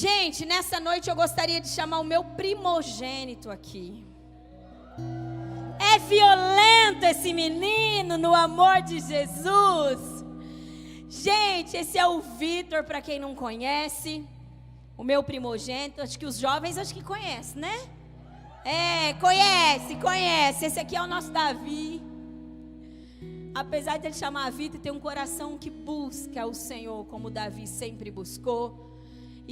Gente, nessa noite eu gostaria de chamar o meu primogênito aqui. É violento esse menino no amor de Jesus. Gente, esse é o Vitor, para quem não conhece, o meu primogênito. Acho que os jovens conhecem, né? Conhece. Esse aqui é o nosso Davi. Apesar de ele chamar Vitor, tem um coração que busca o Senhor, como Davi sempre buscou.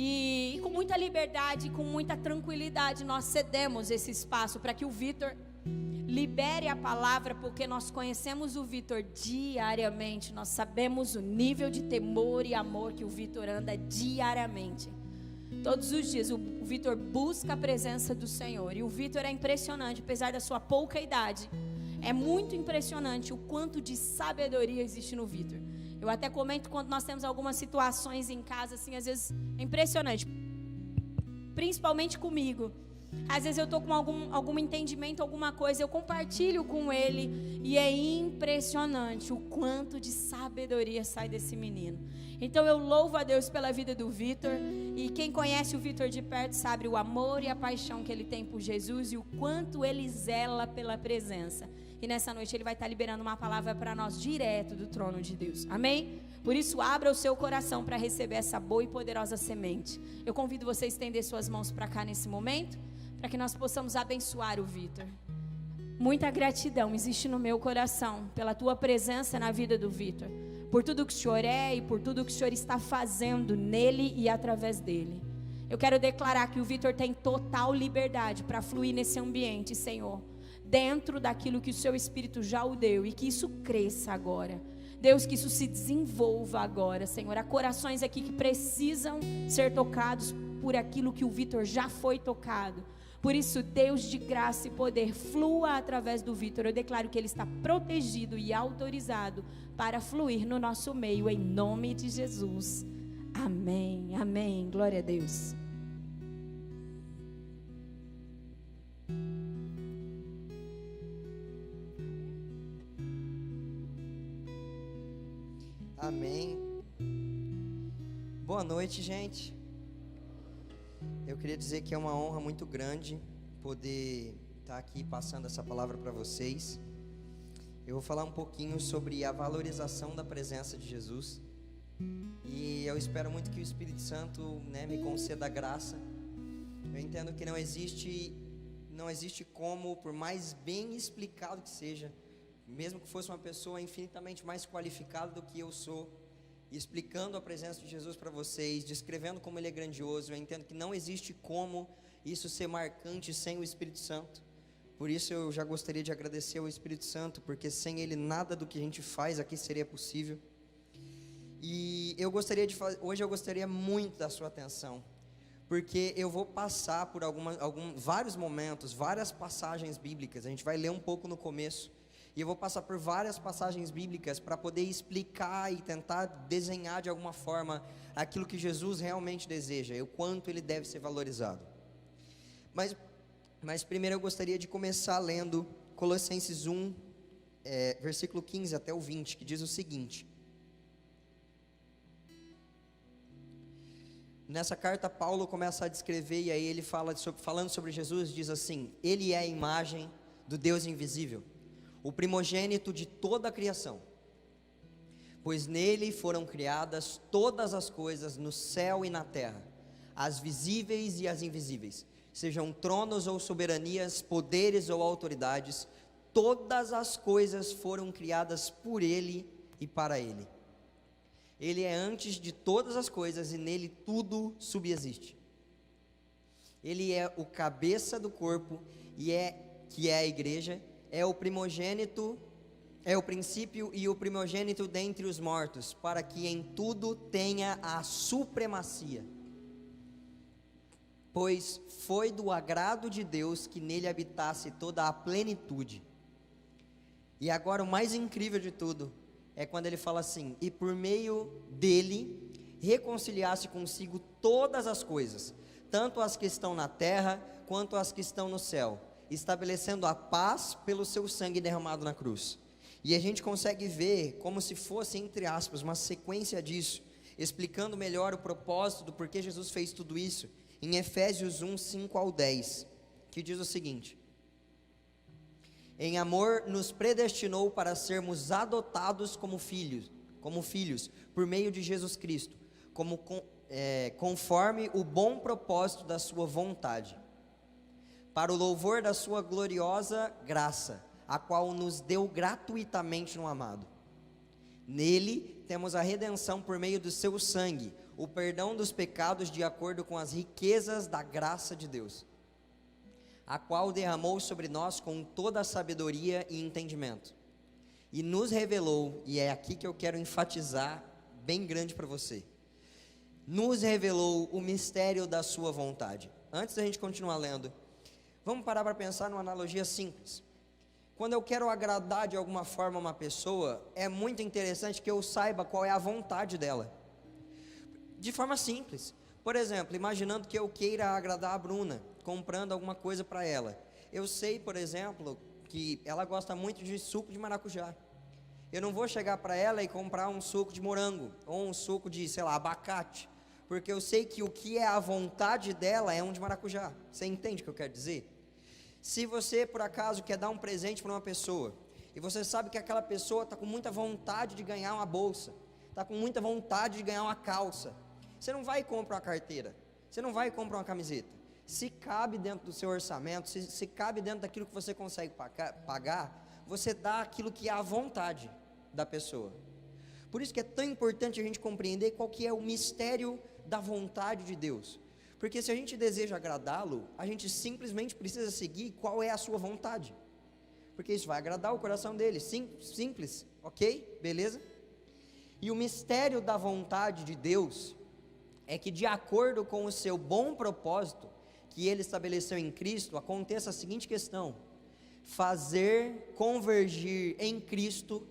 E com muita liberdade, com muita tranquilidade, nós cedemos esse espaço para que o Vitor libere a palavra, porque nós conhecemos o Vitor diariamente. Nós sabemos o nível de temor e amor que o Vitor anda diariamente. Todos os dias o Vitor busca a presença do Senhor. E o Vitor é impressionante, apesar da sua pouca idade. É muito impressionante o quanto de sabedoria existe no Vitor. Eu até comento quando nós temos algumas situações em casa, assim, às vezes é impressionante. Principalmente comigo. Às vezes eu estou com algum entendimento, alguma coisa, eu compartilho com ele. E é impressionante o quanto de sabedoria sai desse menino. Então eu louvo a Deus pela vida do Vitor. E quem conhece o Vitor de perto sabe o amor e a paixão que ele tem por Jesus. E o quanto ele zela pela presença. E nessa noite ele vai estar liberando uma palavra para nós direto do trono de Deus. Amém? Por isso abra o seu coração para receber essa boa e poderosa semente. Eu convido você a estender suas mãos para cá nesse momento, para que nós possamos abençoar o Vitor. Muita gratidão existe no meu coração pela tua presença na vida do Vitor, por tudo que o Senhor é e por tudo que o Senhor está fazendo nele e através dele. Eu quero declarar que o Vitor tem total liberdade para fluir nesse ambiente, Senhor, dentro daquilo que o seu Espírito já o deu, e que isso cresça agora. Deus, que isso se desenvolva agora, Senhor. Há corações aqui que precisam ser tocados por aquilo que o Vitor já foi tocado. Por isso, Deus de graça e poder, flua através do Vitor. Eu declaro que ele está protegido e autorizado para fluir no nosso meio, em nome de Jesus. Amém, amém, glória a Deus. Amém. Boa noite, gente. Eu queria dizer que é uma honra muito grande poder estar aqui passando essa palavra para vocês. Eu vou falar um pouquinho sobre a valorização da presença de Jesus. E eu espero muito que o Espírito Santo, me conceda a graça. Eu entendo que não existe como, por mais bem explicado que seja, mesmo que fosse uma pessoa infinitamente mais qualificada do que eu sou, explicando a presença de Jesus para vocês, descrevendo como Ele é grandioso, eu entendo que não existe como isso ser marcante sem o Espírito Santo. Por isso eu já gostaria de agradecer ao Espírito Santo, porque sem Ele nada do que a gente faz aqui seria possível. E hoje eu gostaria muito da sua atenção, porque eu vou passar por vários momentos, várias passagens bíblicas. A gente vai ler um pouco no começo, e eu vou passar por várias passagens bíblicas para poder explicar e tentar desenhar de alguma forma aquilo que Jesus realmente deseja, e o quanto Ele deve ser valorizado. Mas primeiro eu gostaria de começar lendo Colossenses 1, versículo 15 até o 20, que diz o seguinte: nessa carta Paulo começa a descrever, e aí ele falando sobre Jesus, diz assim: Ele é a imagem do Deus invisível, o primogênito de toda a criação, pois nele foram criadas todas as coisas no céu e na terra, as visíveis e as invisíveis, sejam tronos ou soberanias, poderes ou autoridades, todas as coisas foram criadas por ele e para ele. Ele é antes de todas as coisas e nele tudo subsiste. Ele é o cabeça do corpo que é a igreja, é o primogênito, é o princípio e o primogênito dentre os mortos, para que em tudo tenha a supremacia. Pois foi do agrado de Deus que nele habitasse toda a plenitude. E agora o mais incrível de tudo é quando ele fala assim: e por meio dele reconciliasse consigo todas as coisas, tanto as que estão na terra quanto as que estão no céu, estabelecendo a paz pelo seu sangue derramado na cruz. E a gente consegue ver como se fosse, entre aspas, uma sequência disso, explicando melhor o propósito do porquê Jesus fez tudo isso, em Efésios 1, 5 ao 10, que diz o seguinte: em amor nos predestinou para sermos adotados como filhos, por meio de Jesus Cristo, conforme o bom propósito da sua vontade, para o louvor da sua gloriosa graça, a qual nos deu gratuitamente no amado. Nele temos a redenção por meio do seu sangue, o perdão dos pecados de acordo com as riquezas da graça de Deus, a qual derramou sobre nós com toda a sabedoria e entendimento, e nos revelou, e é aqui que eu quero enfatizar bem grande para você, nos revelou o mistério da sua vontade. Antes da gente continuar lendo, vamos parar para pensar numa analogia simples. Quando eu quero agradar de alguma forma uma pessoa, é muito interessante que eu saiba qual é a vontade dela, de forma simples. Por exemplo, imaginando que eu queira agradar a Bruna, comprando alguma coisa para ela. Eu sei, por exemplo, que ela gosta muito de suco de maracujá. Eu não vou chegar para ela e comprar um suco de morango, ou um suco de, sei lá, abacate, porque eu sei que o que é a vontade dela é um de maracujá. Você entende o que eu quero dizer? Se você, por acaso, quer dar um presente para uma pessoa, e você sabe que aquela pessoa está com muita vontade de ganhar uma bolsa, está com muita vontade de ganhar uma calça, você não vai comprar uma carteira, você não vai comprar uma camiseta. Se cabe dentro do seu orçamento, se cabe dentro daquilo que você consegue pagar, você dá aquilo que é a vontade da pessoa. Por isso que é tão importante a gente compreender qual que é o mistério da vontade de Deus. Porque se a gente deseja agradá-lo, a gente simplesmente precisa seguir qual é a sua vontade, porque isso vai agradar o coração dele. Simples, ok? Beleza? E o mistério da vontade de Deus é que, de acordo com o seu bom propósito que ele estabeleceu em Cristo, aconteça a seguinte questão: fazer convergir em Cristo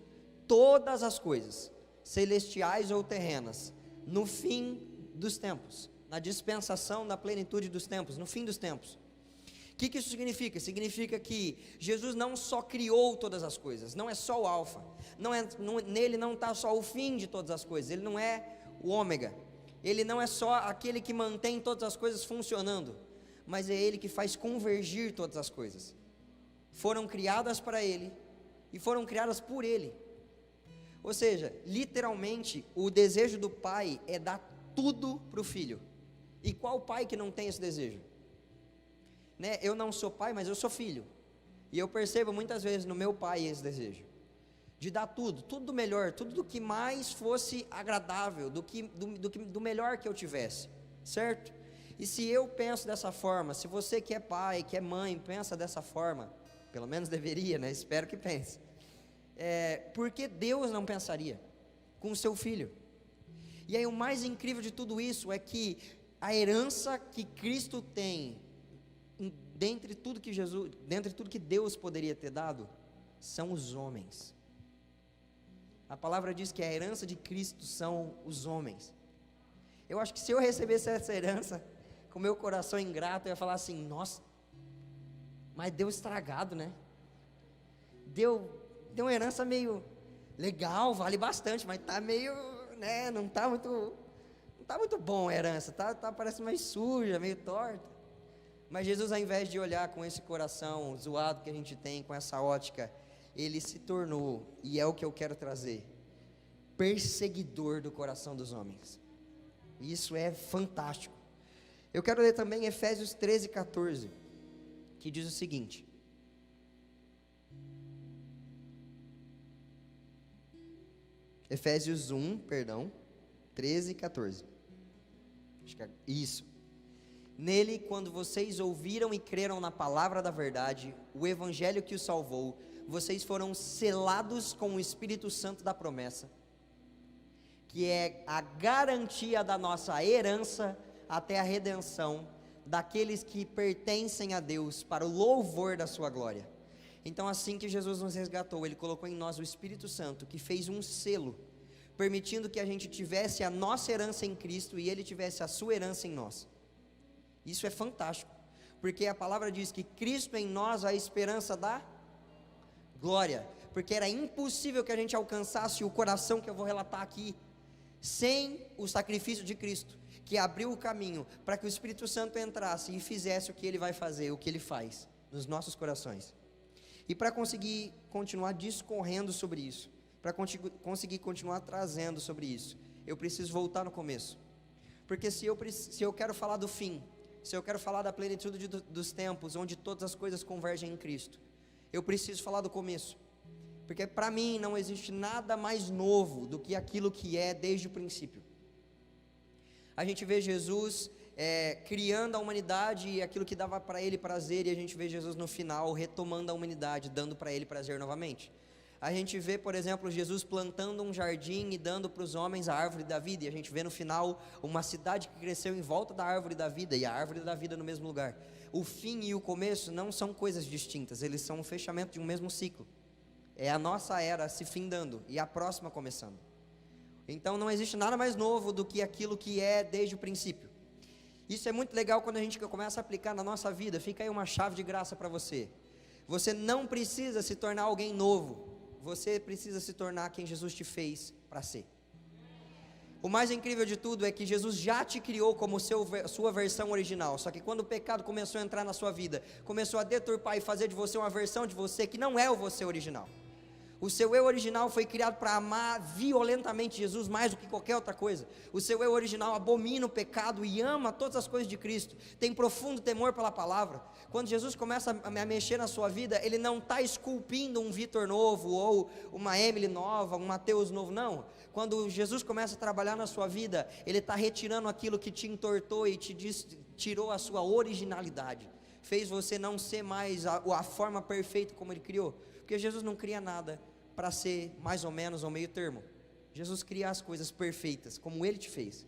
todas as coisas, celestiais ou terrenas, no fim dos tempos, na dispensação da plenitude dos tempos, no fim dos tempos. O que isso significa? Significa que Jesus não só criou todas as coisas, não é só o alfa, nele não está só o fim de todas as coisas, ele não é o ômega, ele não é só aquele que mantém todas as coisas funcionando, mas é ele que faz convergir todas as coisas. Foram criadas para ele e foram criadas por ele. Ou seja, literalmente, o desejo do pai é dar tudo para o filho. E qual pai que não tem esse desejo? Né? Eu não sou pai, mas eu sou filho. E eu percebo muitas vezes no meu pai esse desejo de dar tudo do melhor, tudo do que mais fosse agradável, do melhor que eu tivesse, certo? E se eu penso dessa forma, se você que é pai, que é mãe, pensa dessa forma, pelo menos deveria, né? Espero que pense. Por que Deus não pensaria com o seu filho? E aí o mais incrível de tudo isso é que a herança que Cristo tem, dentre tudo que Deus poderia ter dado, são os homens. A palavra diz que a herança de Cristo são os homens. Eu acho que se eu recebesse essa herança, com meu coração ingrato, eu ia falar assim: nossa, mas deu estragado, né? Deu uma herança meio legal, vale bastante, mas tá meio, né, não tá muito bom a herança, parece mais suja, meio torta. Mas Jesus, ao invés de olhar com esse coração zoado que a gente tem, com essa ótica, ele se tornou, e é o que eu quero trazer, perseguidor do coração dos homens. Isso é fantástico. Eu quero ler também Efésios 13, 14, que diz o seguinte: Efésios 1, 13 e 14. Acho que é isso. Nele, quando vocês ouviram e creram na palavra da verdade, o evangelho que os salvou, vocês foram selados com o Espírito Santo da promessa, que é a garantia da nossa herança até a redenção daqueles que pertencem a Deus, para o louvor da sua glória. Então, assim que Jesus nos resgatou, ele colocou em nós o Espírito Santo, que fez um selo, permitindo que a gente tivesse a nossa herança em Cristo e ele tivesse a sua herança em nós. Isso é fantástico, porque a palavra diz que Cristo em nós a esperança da glória, porque era impossível que a gente alcançasse o coração que eu vou relatar aqui, Sem o sacrifício de Cristo, que abriu o caminho para que o Espírito Santo entrasse e fizesse o que ele vai fazer, o que ele faz nos nossos corações. E para conseguir continuar discorrendo sobre isso, para conseguir continuar trazendo sobre isso, eu preciso voltar no começo. Porque se eu quero falar do fim, se eu quero falar da plenitude dos tempos, onde todas as coisas convergem em Cristo, eu preciso falar do começo. Porque para mim não existe nada mais novo do que aquilo que é desde o princípio. A gente vê Jesus criando a humanidade e aquilo que dava para ele prazer, e a gente vê Jesus no final retomando a humanidade, dando para ele prazer novamente. A gente vê, por exemplo, Jesus plantando um jardim e dando para os homens a árvore da vida, e a gente vê no final uma cidade que cresceu em volta da árvore da vida, e a árvore da vida no mesmo lugar. O fim e o começo não são coisas distintas, eles são um fechamento de um mesmo ciclo. É a nossa era se findando e a próxima começando. Então não existe nada mais novo do que aquilo que é desde o princípio. Isso é muito legal quando a gente começa a aplicar na nossa vida. Fica aí uma chave de graça para você. Você não precisa se tornar alguém novo, você precisa se tornar quem Jesus te fez para ser. O mais incrível de tudo é que Jesus já te criou como sua versão original. Só que quando o pecado começou a entrar na sua vida, começou a deturpar e fazer de você uma versão de você que não é o você original. O seu eu original foi criado para amar violentamente Jesus mais do que qualquer outra coisa. O seu eu original abomina o pecado e ama todas as coisas de Cristo. Tem profundo temor pela palavra. Quando Jesus começa a mexer na sua vida, Ele não está esculpindo um Vitor novo, ou uma Emily nova, um Mateus novo, não. Quando Jesus começa a trabalhar na sua vida, Ele está retirando aquilo que te entortou e tirou a sua originalidade. Fez você não ser mais a forma perfeita como Ele criou. Porque Jesus não cria nada para ser mais ou menos ou meio termo. Jesus cria as coisas perfeitas, como Ele te fez.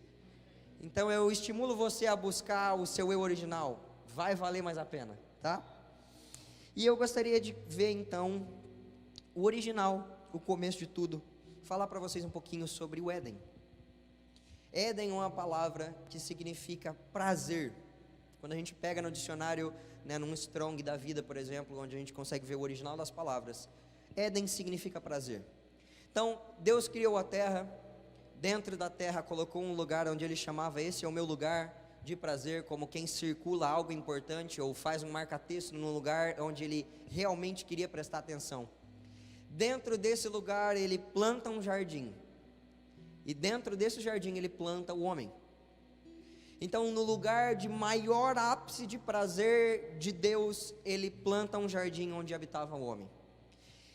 Então eu estimulo você a buscar o seu eu original. Vai valer mais a pena, tá? E eu gostaria de ver então o original, o começo de tudo. Falar para vocês um pouquinho sobre o Éden. Éden é uma palavra que significa prazer. Quando a gente pega no dicionário, num Strong da vida, por exemplo, onde a gente consegue ver o original das palavras, Éden significa prazer. Então, Deus criou a terra, dentro da terra colocou um lugar onde Ele chamava, esse é o meu lugar de prazer, como quem circula algo importante, ou faz um marca-texto num lugar onde Ele realmente queria prestar atenção. Dentro desse lugar Ele planta um jardim, e dentro desse jardim Ele planta o homem. Então, no lugar de maior ápice de prazer de Deus, Ele planta um jardim onde habitava o homem.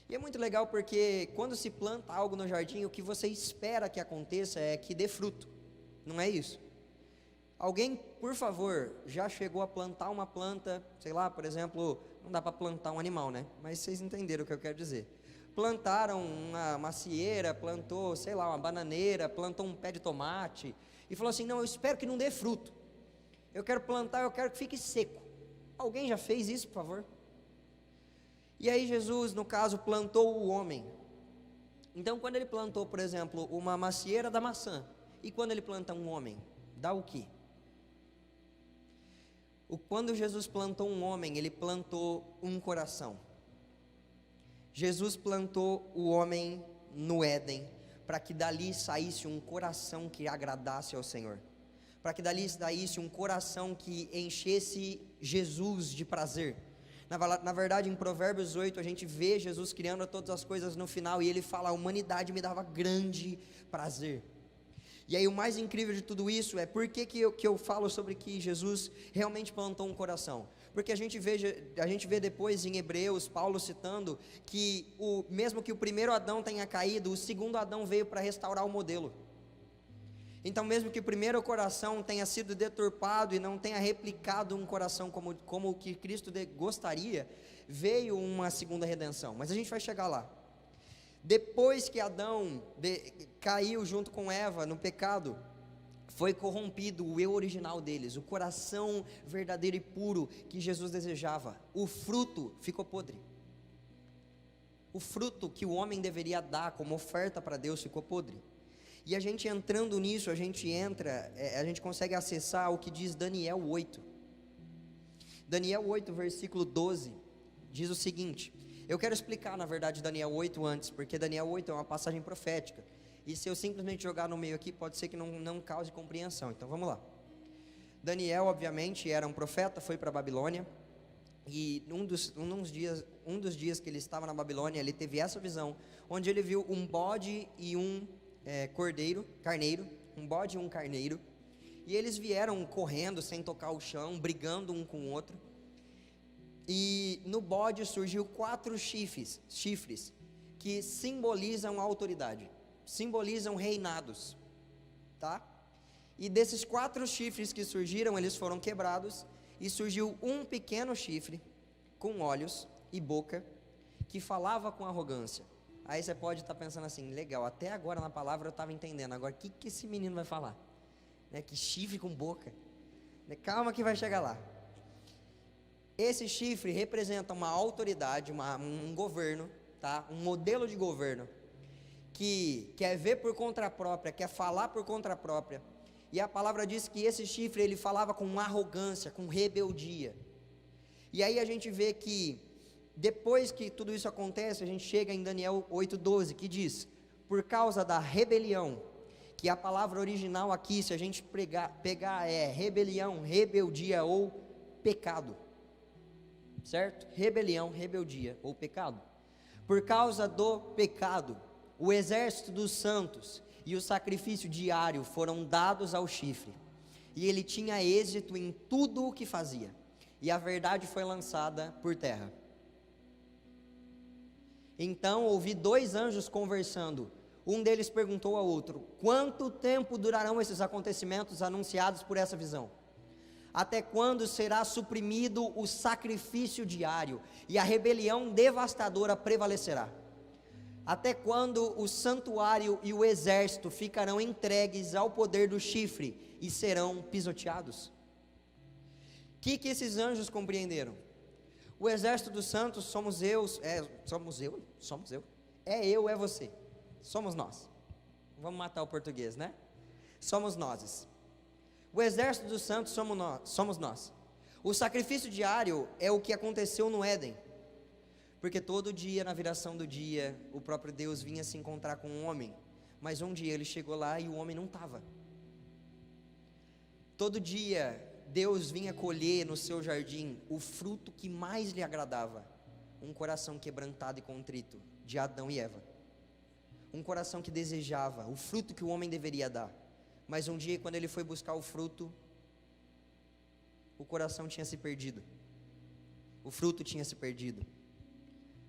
E é muito legal porque quando se planta algo no jardim, o que você espera que aconteça é que dê fruto, não é isso? Alguém, por favor, já chegou a plantar uma planta, sei lá, por exemplo, não dá para plantar um animal, né? Mas vocês entenderam o que eu quero dizer. Plantaram uma macieira, plantou, sei lá, uma bananeira, plantou um pé de tomate, e falou assim, não, eu espero que não dê fruto. Eu quero plantar, eu quero que fique seco. Alguém já fez isso, por favor? E aí Jesus, no caso, plantou o homem. Então, quando Ele plantou, por exemplo, uma macieira da maçã, e quando Ele planta um homem, dá o quê? Quando Jesus plantou um homem, Ele plantou um coração. Jesus plantou o homem no Éden, para que dali saísse um coração que agradasse ao Senhor, para que dali saísse um coração que enchesse Jesus de prazer. Na verdade, em Provérbios 8, a gente vê Jesus criando todas as coisas no final, e Ele fala, a humanidade me dava grande prazer. E aí o mais incrível de tudo isso é, por que eu falo sobre que Jesus realmente plantou um coração? Porque a gente vê depois em Hebreus, Paulo citando, que mesmo que o primeiro Adão tenha caído, o segundo Adão veio para restaurar o modelo. Então mesmo que o primeiro coração tenha sido deturpado e não tenha replicado um coração como o que Cristo gostaria, veio uma segunda redenção, mas a gente vai chegar lá. Depois que Adão caiu junto com Eva no pecado, foi corrompido o eu original deles, o coração verdadeiro e puro que Jesus desejava. O fruto ficou podre. O fruto que o homem deveria dar como oferta para Deus ficou podre. E a gente entrando nisso, a gente consegue acessar o que diz Daniel 8. Daniel 8, versículo 12, diz o seguinte. Eu quero explicar, na verdade, Daniel 8 antes, porque Daniel 8 é uma passagem profética. E se eu simplesmente jogar no meio aqui, pode ser que não cause compreensão. Então vamos lá. Daniel, obviamente, era um profeta, foi para a Babilônia. E um dos dias que ele estava na Babilônia, ele teve essa visão, onde ele viu um bode e um carneiro, um bode e um carneiro. E eles vieram correndo, sem tocar o chão, brigando um com o outro. E no bode surgiu 4 chifres, que simbolizam a autoridade, simbolizam reinados, tá? E desses 4 chifres que surgiram, eles foram quebrados, e surgiu um pequeno chifre, com olhos e boca, que falava com arrogância. Aí você pode estar pensando assim, legal, até agora na palavra eu estava entendendo, agora o que esse menino vai falar? Que chifre com boca, calma que vai chegar lá. Esse chifre representa uma autoridade, um governo, tá? Um modelo de governo, que quer ver por conta própria, quer falar por conta própria, e a palavra diz que esse chifre, ele falava com arrogância, com rebeldia. E aí a gente vê que, depois que tudo isso acontece, a gente chega em Daniel 8:12, que diz, por causa da rebelião, que a palavra original aqui, se a gente pegar é rebelião, rebeldia ou pecado, certo? Rebelião, rebeldia ou pecado. Por causa do pecado, o exército dos santos e o sacrifício diário foram dados ao chifre, e ele tinha êxito em tudo o que fazia, e a verdade foi lançada por terra. Então ouvi 2 anjos conversando. Um deles perguntou ao outro, quanto tempo durarão esses acontecimentos anunciados por essa visão? Até quando será suprimido o sacrifício diário, e a rebelião devastadora prevalecerá? Até quando o santuário e o exército ficarão entregues ao poder do chifre, e serão pisoteados? O que esses anjos compreenderam? O exército dos santos somos eu, é você. Somos nós. Vamos matar o português, né? Somos nós. O exército dos santos somos nós. O sacrifício diário é o que aconteceu no Éden. Porque todo dia, na viração do dia, o próprio Deus vinha se encontrar com um homem. Mas um dia ele chegou lá e o homem não estava. Todo dia, Deus vinha colher no seu jardim o fruto que mais lhe agradava. Um coração quebrantado e contrito, de Adão e Eva. Um coração que desejava o fruto que o homem deveria dar. Mas um dia, quando ele foi buscar o fruto, o coração tinha se perdido. O fruto tinha se perdido.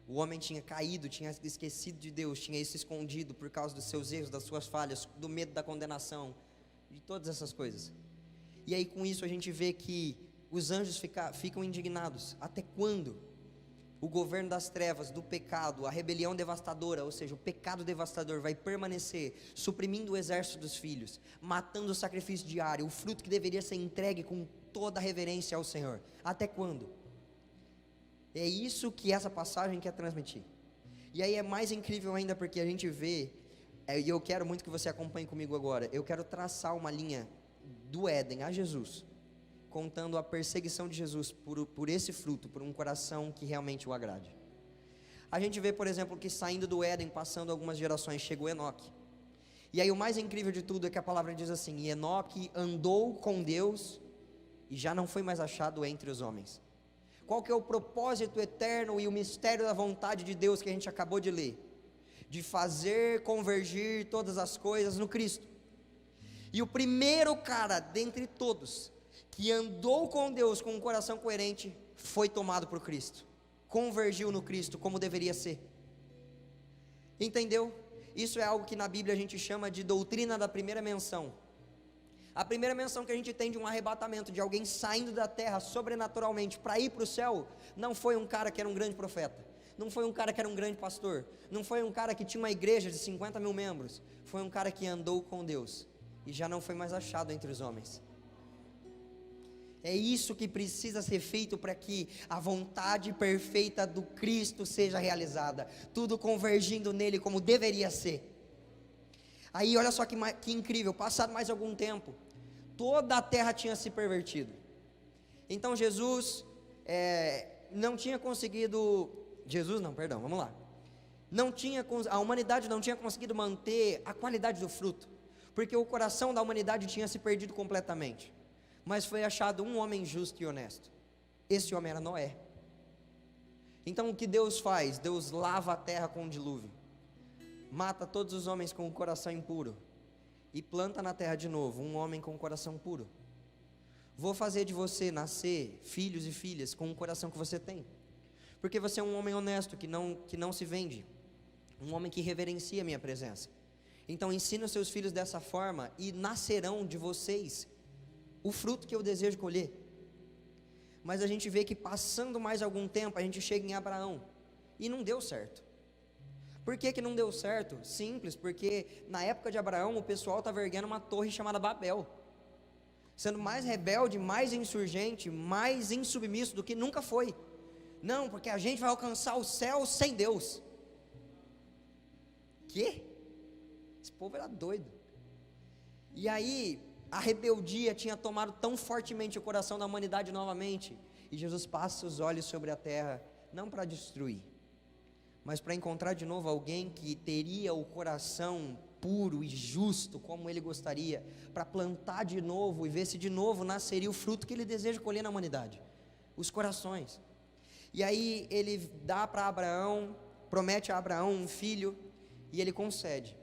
O homem tinha caído, tinha esquecido de Deus, tinha se escondido por causa dos seus erros, das suas falhas, do medo da condenação, de todas essas coisas. E aí com isso a gente vê que os anjos ficam indignados. Até quando? O governo das trevas, do pecado, a rebelião devastadora, ou seja, o pecado devastador vai permanecer, suprimindo o exército dos filhos, matando o sacrifício diário, o fruto que deveria ser entregue com toda a reverência ao Senhor. Até quando? É isso que essa passagem quer transmitir. E aí é mais incrível ainda porque a gente vê, e eu quero muito que você acompanhe comigo agora, eu quero traçar uma linha do Éden a Jesus, contando a perseguição de Jesus por esse fruto, por um coração que realmente o agrade. A gente vê, por exemplo, que saindo do Éden, passando algumas gerações, chegou Enoque. E aí o mais incrível de tudo é que a palavra diz assim, e Enoque andou com Deus, e já não foi mais achado entre os homens. Qual que é o propósito eterno e o mistério da vontade de Deus que a gente acabou de ler? De fazer convergir todas as coisas no Cristo. E o primeiro cara dentre todos que andou com Deus com um coração coerente, foi tomado por Cristo, convergiu no Cristo como deveria ser. Entendeu? Isso é algo que na Bíblia a gente chama de doutrina da primeira menção. A primeira menção que a gente tem de um arrebatamento, de alguém saindo da terra sobrenaturalmente para ir para o céu, não foi um cara que era um grande profeta, não foi um cara que era um grande pastor, não foi um cara que tinha uma igreja de 50 mil membros, foi um cara que andou com Deus, e já não foi mais achado entre os homens. É isso que precisa ser feito para que a vontade perfeita do Cristo seja realizada, tudo convergindo nele como deveria ser. Aí olha só que incrível, passado mais algum tempo, toda a terra tinha se pervertido. Então Jesus não tinha conseguido, vamos lá. A humanidade não tinha conseguido manter a qualidade do fruto, porque o coração da humanidade tinha se perdido completamente. Mas foi achado um homem justo e honesto. Esse homem era Noé. Então o que Deus faz? Deus lava a terra com um dilúvio, mata todos os homens com o coração impuro e planta na terra de novo um homem com o coração puro. Vou fazer de você nascer filhos e filhas com o coração que você tem, porque você é um homem honesto, que não se vende, um homem que reverencia a minha presença. Então ensina os seus filhos dessa forma, e nascerão de vocês o fruto que eu desejo colher. Mas a gente vê que passando mais algum tempo, a gente chega em Abraão, e não deu certo. Por que não deu certo? Simples, porque na época de Abraão, o pessoal estava erguendo uma torre chamada Babel, sendo mais rebelde, mais insurgente, mais insubmisso do que nunca foi. Não, porque a gente vai alcançar o céu sem Deus. Quê? Esse povo era doido. E aí, a rebeldia tinha tomado tão fortemente o coração da humanidade novamente, e Jesus passa os olhos sobre a terra, não para destruir, mas para encontrar de novo alguém que teria o coração puro e justo, como ele gostaria, para plantar de novo e ver se de novo nasceria o fruto que ele deseja colher na humanidade, os corações. E aí ele dá para Abraão, promete a Abraão um filho, e ele concede.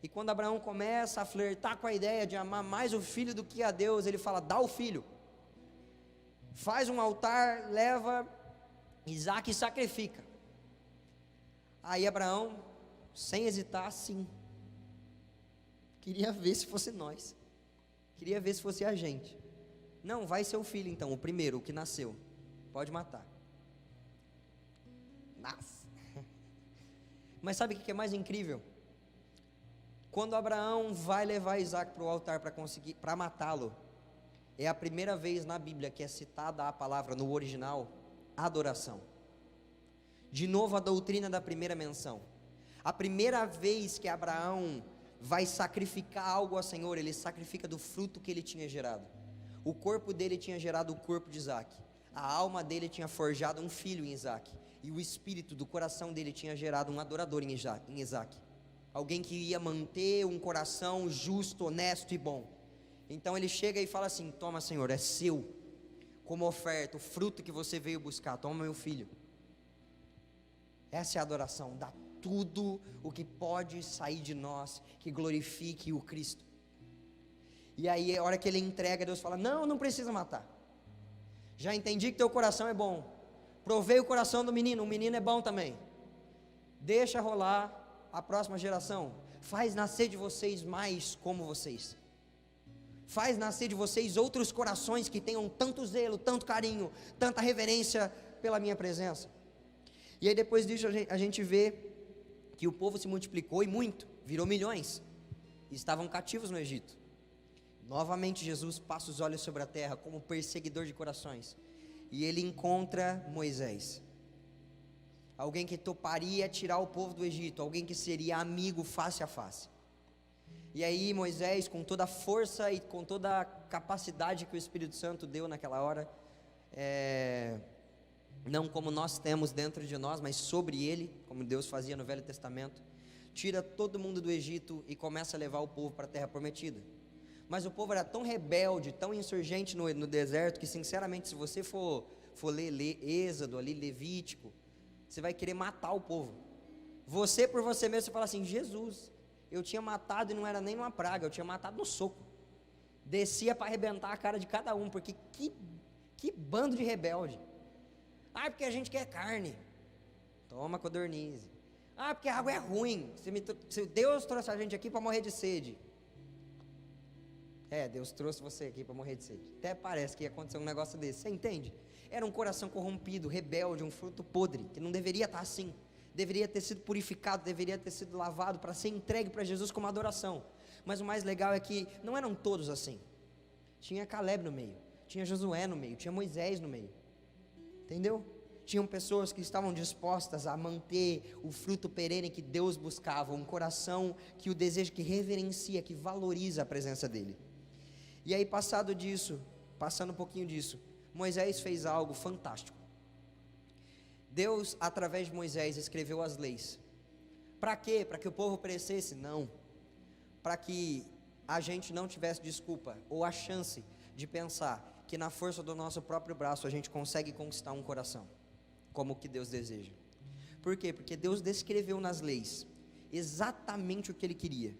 E quando Abraão começa a flertar com a ideia de amar mais o filho do que a Deus, ele fala: dá o filho, faz um altar, leva Isaac e sacrifica. Aí Abraão, sem hesitar, sim, queria ver se fosse nós, queria ver se fosse a gente. Não, vai ser o filho então, o primeiro, o que nasceu, pode matar. Nasce. Mas sabe o que é mais incrível? Quando Abraão vai levar Isaac para o altar para matá-lo, é a primeira vez na Bíblia que é citada a palavra, no original, adoração. De novo a doutrina da primeira menção. A primeira vez que Abraão vai sacrificar algo ao Senhor, ele sacrifica do fruto que ele tinha gerado. O corpo dele tinha gerado o corpo de Isaac, a alma dele tinha forjado um filho em Isaac, e o espírito do coração dele tinha gerado um adorador em Isaac. Alguém que ia manter um coração justo, honesto e bom. Então ele chega e fala assim: toma, Senhor, é seu, como oferta, o fruto que você veio buscar, toma meu filho. Essa é a adoração, dá tudo o que pode sair de nós, que glorifique o Cristo. E aí a hora que ele entrega, Deus fala: não precisa matar, já entendi que teu coração é bom, provei o coração do menino, o menino é bom também, deixa rolar a próxima geração, faz nascer de vocês mais como vocês, faz nascer de vocês outros corações que tenham tanto zelo, tanto carinho, tanta reverência pela minha presença. E aí depois disso a gente vê que o povo se multiplicou e muito, virou milhões, e estavam cativos no Egito. Novamente Jesus passa os olhos sobre a terra como perseguidor de corações, e ele encontra Moisés, alguém que toparia tirar o povo do Egito, alguém que seria amigo face a face. E aí Moisés, com toda a força e com toda a capacidade que o Espírito Santo deu naquela hora, não como nós temos dentro de nós, mas sobre ele, como Deus fazia no Velho Testamento, tira todo mundo do Egito e começa a levar o povo para a terra prometida. Mas o povo era tão rebelde, tão insurgente no deserto, que sinceramente, se você for ler Êxodo ali, Levítico, você vai querer matar o povo. Você por você mesmo, você fala assim: Jesus, eu tinha matado e não era nem uma praga, eu tinha matado no soco, descia para arrebentar a cara de cada um, porque que bando de rebelde. Porque a gente quer carne, toma codornize. Porque a água é ruim, Deus trouxe a gente aqui para morrer de sede. Deus trouxe você aqui para morrer de sede. Até parece que ia acontecer um negócio desse, você entende? Era um coração corrompido, rebelde, um fruto podre, que não deveria estar assim, deveria ter sido purificado, deveria ter sido lavado para ser entregue para Jesus como adoração. Mas o mais legal é que não eram todos assim. Tinha Caleb no meio, tinha Josué no meio, tinha Moisés no meio, entendeu? Tinham pessoas que estavam dispostas a manter o fruto perene que Deus buscava, um coração que o deseja, que reverencia, que valoriza a presença dele. E aí passando um pouquinho disso, Moisés fez algo fantástico. Deus, através de Moisés, escreveu as leis. Para quê? Para que o povo perecesse? Não. Para que a gente não tivesse desculpa ou a chance de pensar que na força do nosso próprio braço a gente consegue conquistar um coração, como o que Deus deseja. Por quê? Porque Deus descreveu nas leis exatamente o que Ele queria.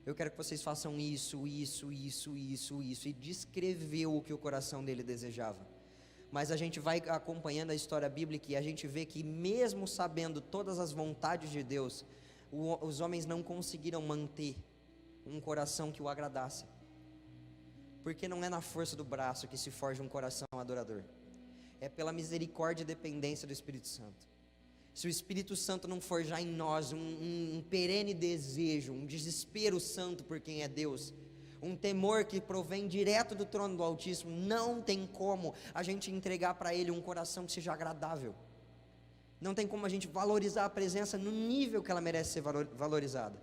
Eu quero que vocês façam isso, e descreveu o que o coração dele desejava. Mas a gente vai acompanhando a história bíblica e a gente vê que mesmo sabendo todas as vontades de Deus, os homens não conseguiram manter um coração que o agradasse. Porque não é na força do braço que se forja um coração adorador. É pela misericórdia e dependência do Espírito Santo. Se o Espírito Santo não forjar em nós um perene desejo, um desespero santo por quem é Deus, um temor que provém direto do trono do Altíssimo, não tem como a gente entregar para Ele um coração que seja agradável. Não tem como a gente valorizar a presença no nível que ela merece ser valorizada.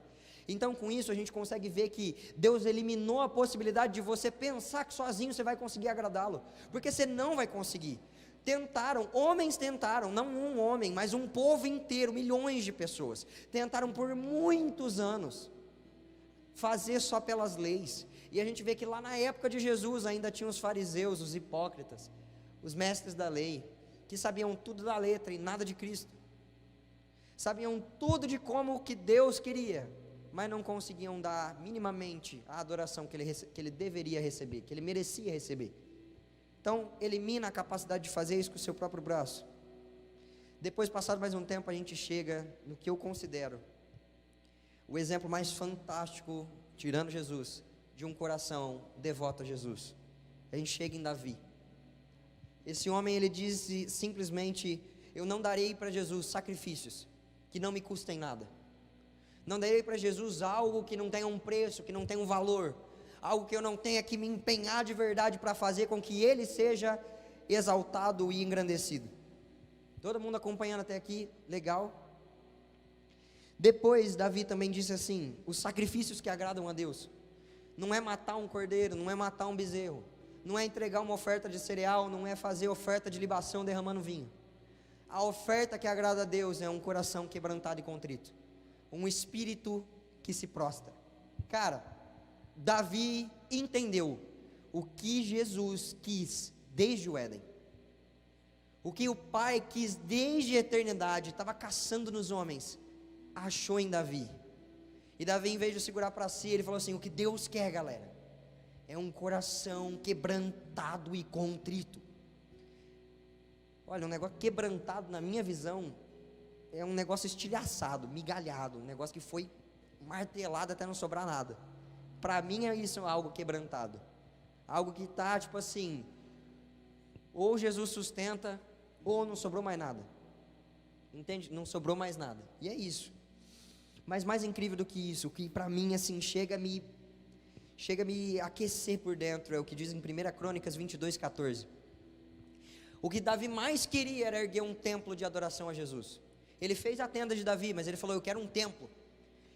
Então, com isso, a gente consegue ver que Deus eliminou a possibilidade de você pensar que sozinho você vai conseguir agradá-lo, porque você não vai conseguir. Homens tentaram, não um homem, mas um povo inteiro, milhões de pessoas, tentaram por muitos anos, fazer só pelas leis, e a gente vê que lá na época de Jesus, ainda tinha os fariseus, os hipócritas, os mestres da lei, que sabiam tudo da letra e nada de Cristo, sabiam tudo de como que Deus queria, mas não conseguiam dar minimamente a adoração que ele deveria receber, que ele merecia receber. Então, elimina a capacidade de fazer isso com o seu próprio braço. Depois, passado mais um tempo, a gente chega no que eu considero o exemplo mais fantástico, tirando Jesus, de um coração devoto a Jesus. A gente chega em Davi. Esse homem, ele diz simplesmente: eu não darei para Jesus sacrifícios que não me custem nada. Não darei para Jesus algo que não tenha um preço, que não tenha um valor, algo que eu não tenha que me empenhar de verdade para fazer com que Ele seja exaltado e engrandecido. Todo mundo acompanhando até aqui? Legal? Depois, Davi também disse assim: os sacrifícios que agradam a Deus, não é matar um cordeiro, não é matar um bezerro, não é entregar uma oferta de cereal, não é fazer oferta de libação derramando vinho. A oferta que agrada a Deus é um coração quebrantado e contrito, um espírito que se prostra. Cara, Davi entendeu o que Jesus quis desde o Éden, o que o Pai quis desde a eternidade, estava caçando nos homens, achou em Davi. E Davi, em vez de segurar para si, ele falou assim: o que Deus quer, galera, é um coração quebrantado e contrito. Olha, um negócio quebrantado, na minha visão, é um negócio estilhaçado, migalhado, um negócio que foi martelado até não sobrar nada. Para mim é isso, algo quebrantado, algo que está tipo assim, ou Jesus sustenta, ou não sobrou mais nada, entende? Não sobrou mais nada, e é isso. Mas mais incrível do que isso, o que para mim assim chega a me aquecer por dentro, é o que diz em 1 Crônicas 22:14. O que Davi mais queria era erguer um templo de adoração a Jesus. Ele fez a tenda de Davi, mas ele falou: eu quero um templo,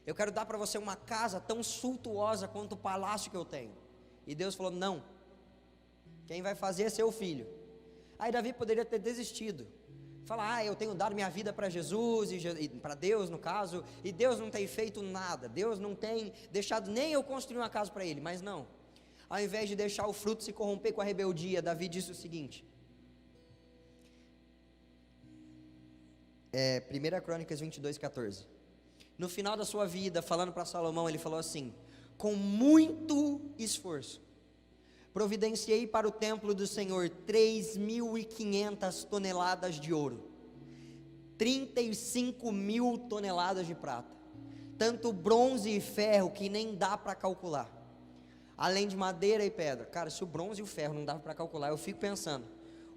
eu quero dar para você uma casa tão suntuosa quanto o palácio que eu tenho. E Deus falou: não, quem vai fazer é seu filho. Aí Davi poderia ter desistido, falar: eu tenho dado minha vida para Jesus, e para Deus no caso, e Deus não tem feito nada, Deus não tem deixado nem eu construir uma casa para ele. Mas não, ao invés de deixar o fruto se corromper com a rebeldia, Davi disse o seguinte, 1 Crônicas 22:14, no final da sua vida, falando para Salomão, ele falou assim: com muito esforço, providenciei para o templo do Senhor 3.500 toneladas de ouro, 35.000 toneladas de prata, tanto bronze e ferro que nem dá para calcular, além de madeira e pedra. Cara, se o bronze e o ferro não dava para calcular, eu fico pensando,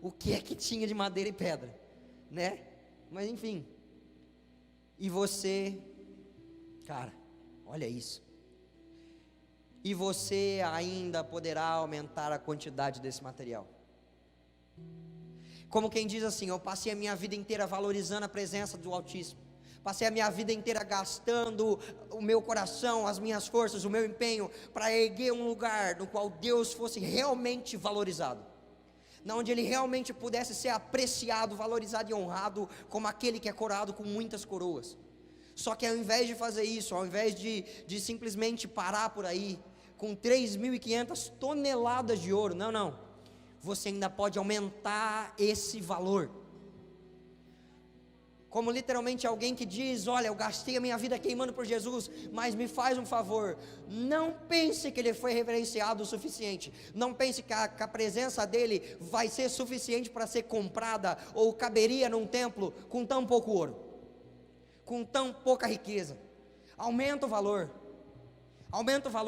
o que é que tinha de madeira e pedra, né? Mas enfim, e você, cara, olha isso, e você ainda poderá aumentar a quantidade desse material. Como quem diz assim: eu passei a minha vida inteira valorizando a presença do Altíssimo, passei a minha vida inteira gastando o meu coração, as minhas forças, o meu empenho, para erguer um lugar no qual Deus fosse realmente valorizado, onde Ele realmente pudesse ser apreciado, valorizado e honrado como aquele que é coroado com muitas coroas. Só que ao invés de fazer isso, ao invés de simplesmente parar por aí, com 3.500 toneladas de ouro, não, você ainda pode aumentar esse valor. Como literalmente alguém que diz: olha, eu gastei a minha vida queimando por Jesus, mas me faz um favor, não pense que ele foi reverenciado o suficiente, não pense que a presença dele vai ser suficiente para ser comprada, ou caberia num templo com tão pouco ouro, com tão pouca riqueza. Aumenta o valor,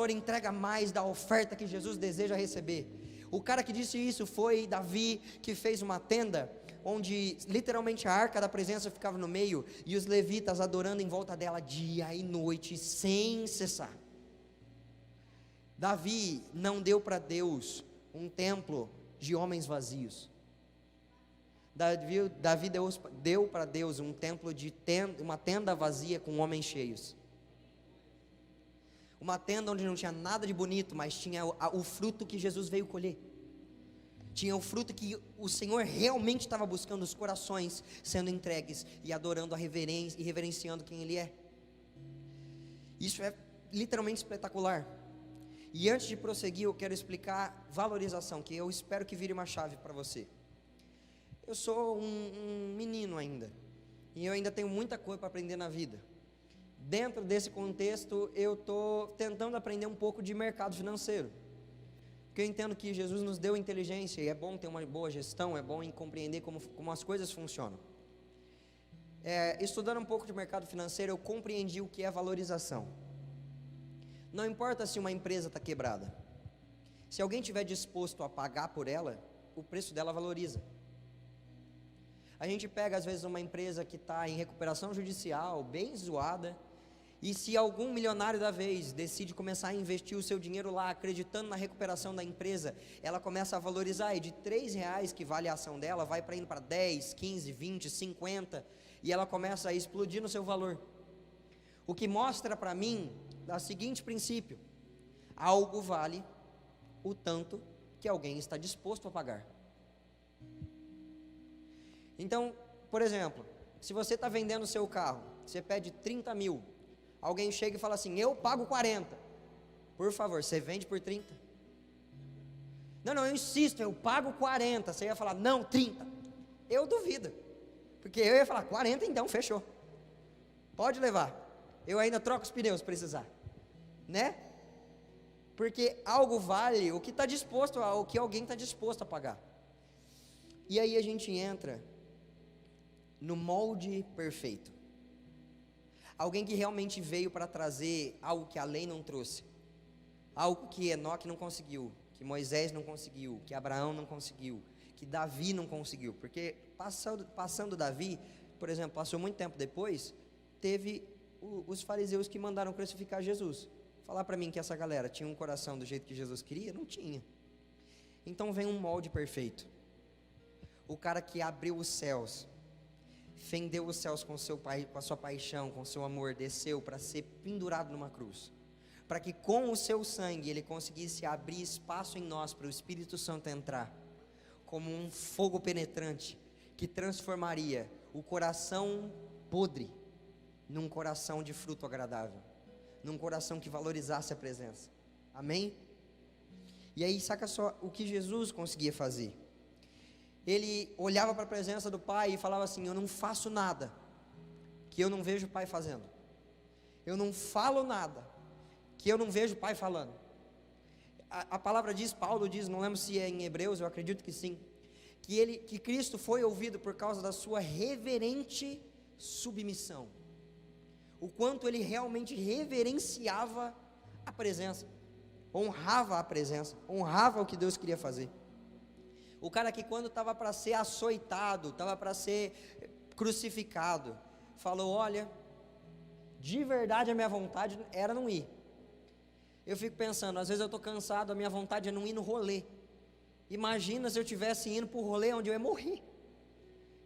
entrega mais da oferta que Jesus deseja receber. O cara que disse isso foi Davi, que fez uma tenda, onde literalmente a arca da presença ficava no meio, e os levitas adorando em volta dela dia e noite, sem cessar. Davi não deu para Deus um templo de homens vazios. Davi deu para Deus um templo uma tenda vazia com homens cheios. Uma tenda onde não tinha nada de bonito, mas tinha o fruto que Jesus veio colher. Tinha o fruto que o Senhor realmente estava buscando, os corações sendo entregues e adorando a reverência e reverenciando quem Ele é. Isso é literalmente espetacular. E antes de prosseguir, eu quero explicar valorização, que eu espero que vire uma chave para você. Eu sou um menino ainda, e eu ainda tenho muita coisa para aprender na vida. Dentro desse contexto, eu estou tentando aprender um pouco de mercado financeiro. Porque eu entendo que Jesus nos deu inteligência, e é bom ter uma boa gestão, é bom em compreender como as coisas funcionam. Estudando um pouco de mercado financeiro, eu compreendi o que é valorização. Não importa se uma empresa está quebrada, se alguém estiver disposto a pagar por ela, o preço dela valoriza. A gente pega às vezes uma empresa que está em recuperação judicial, bem zoada, e se algum milionário da vez decide começar a investir o seu dinheiro lá, acreditando na recuperação da empresa, ela começa a valorizar, e de R$3 que vale a ação dela, vai indo para 10, 15, 20, 50, e ela começa a explodir no seu valor. O que mostra para mim o seguinte princípio: algo vale o tanto que alguém está disposto a pagar. Então, por exemplo, se você está vendendo o seu carro, você pede 30 mil, alguém chega e fala assim: eu pago 40, por favor, você vende por 30? Não, eu insisto, eu pago 40, você ia falar: não, 30, eu duvido, porque eu ia falar: 40 então, fechou, pode levar, eu ainda troco os pneus se precisar, né? Porque algo vale o que está disposto, o que alguém está disposto a pagar. E aí a gente entra no molde perfeito. Alguém que realmente veio para trazer algo que a lei não trouxe, algo que Enoque não conseguiu, que Moisés não conseguiu, que Abraão não conseguiu, que Davi não conseguiu. Porque passando Davi, por exemplo, passou muito tempo depois, teve os fariseus que mandaram crucificar Jesus. Falar para mim que essa galera tinha um coração do jeito que Jesus queria? Não tinha. Então vem um molde perfeito. O cara que abriu os céus, fendeu os céus com a sua paixão, com o seu amor, desceu para ser pendurado numa cruz, para que com o seu sangue ele conseguisse abrir espaço em nós para o Espírito Santo entrar, como um fogo penetrante, que transformaria o coração podre num coração de fruto agradável, num coração que valorizasse a presença. Amém? E aí saca só o que Jesus conseguia fazer. Ele olhava para a presença do Pai e falava assim: eu não faço nada que eu não vejo o Pai fazendo, eu não falo nada que eu não vejo o Pai falando. A palavra diz, Paulo diz, não lembro se é em Hebreus, eu acredito que sim, que Cristo foi ouvido por causa da sua reverente submissão, o quanto ele realmente reverenciava a presença, honrava a presença, honrava o que Deus queria fazer. O cara que quando estava para ser açoitado, estava para ser crucificado, falou: olha, de verdade a minha vontade era não ir. Eu fico pensando, às vezes eu estou cansado, a minha vontade é não ir no rolê. Imagina se eu estivesse indo para o rolê onde eu ia morrer.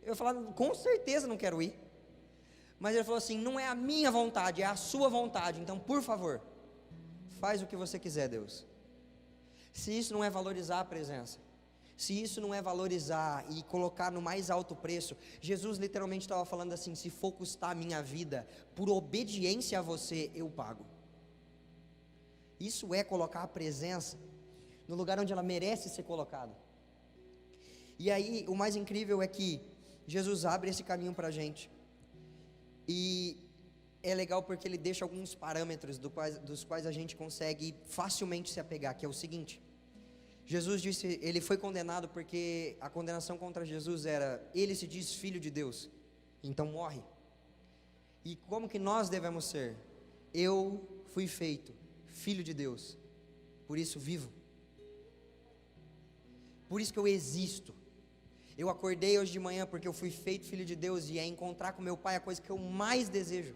Eu falava: com certeza não quero ir. Mas ele falou assim: não é a minha vontade, é a sua vontade, então por favor, faz o que você quiser, Deus. Se isso não é valorizar a presença, se isso não é valorizar e colocar no mais alto preço, Jesus literalmente estava falando assim: se for custar a minha vida, por obediência a você, eu pago. Isso é colocar a presença no lugar onde ela merece ser colocada. E aí, o mais incrível é que Jesus abre esse caminho para a gente, e é legal porque ele deixa alguns parâmetros dos quais a gente consegue facilmente se apegar, que é o seguinte: Jesus disse, ele foi condenado porque a condenação contra Jesus era: ele se diz filho de Deus, então morre. E como que nós devemos ser? Eu fui feito filho de Deus, por isso vivo, por isso que eu existo. Eu acordei hoje de manhã porque eu fui feito filho de Deus, e é encontrar com meu Pai a coisa que eu mais desejo.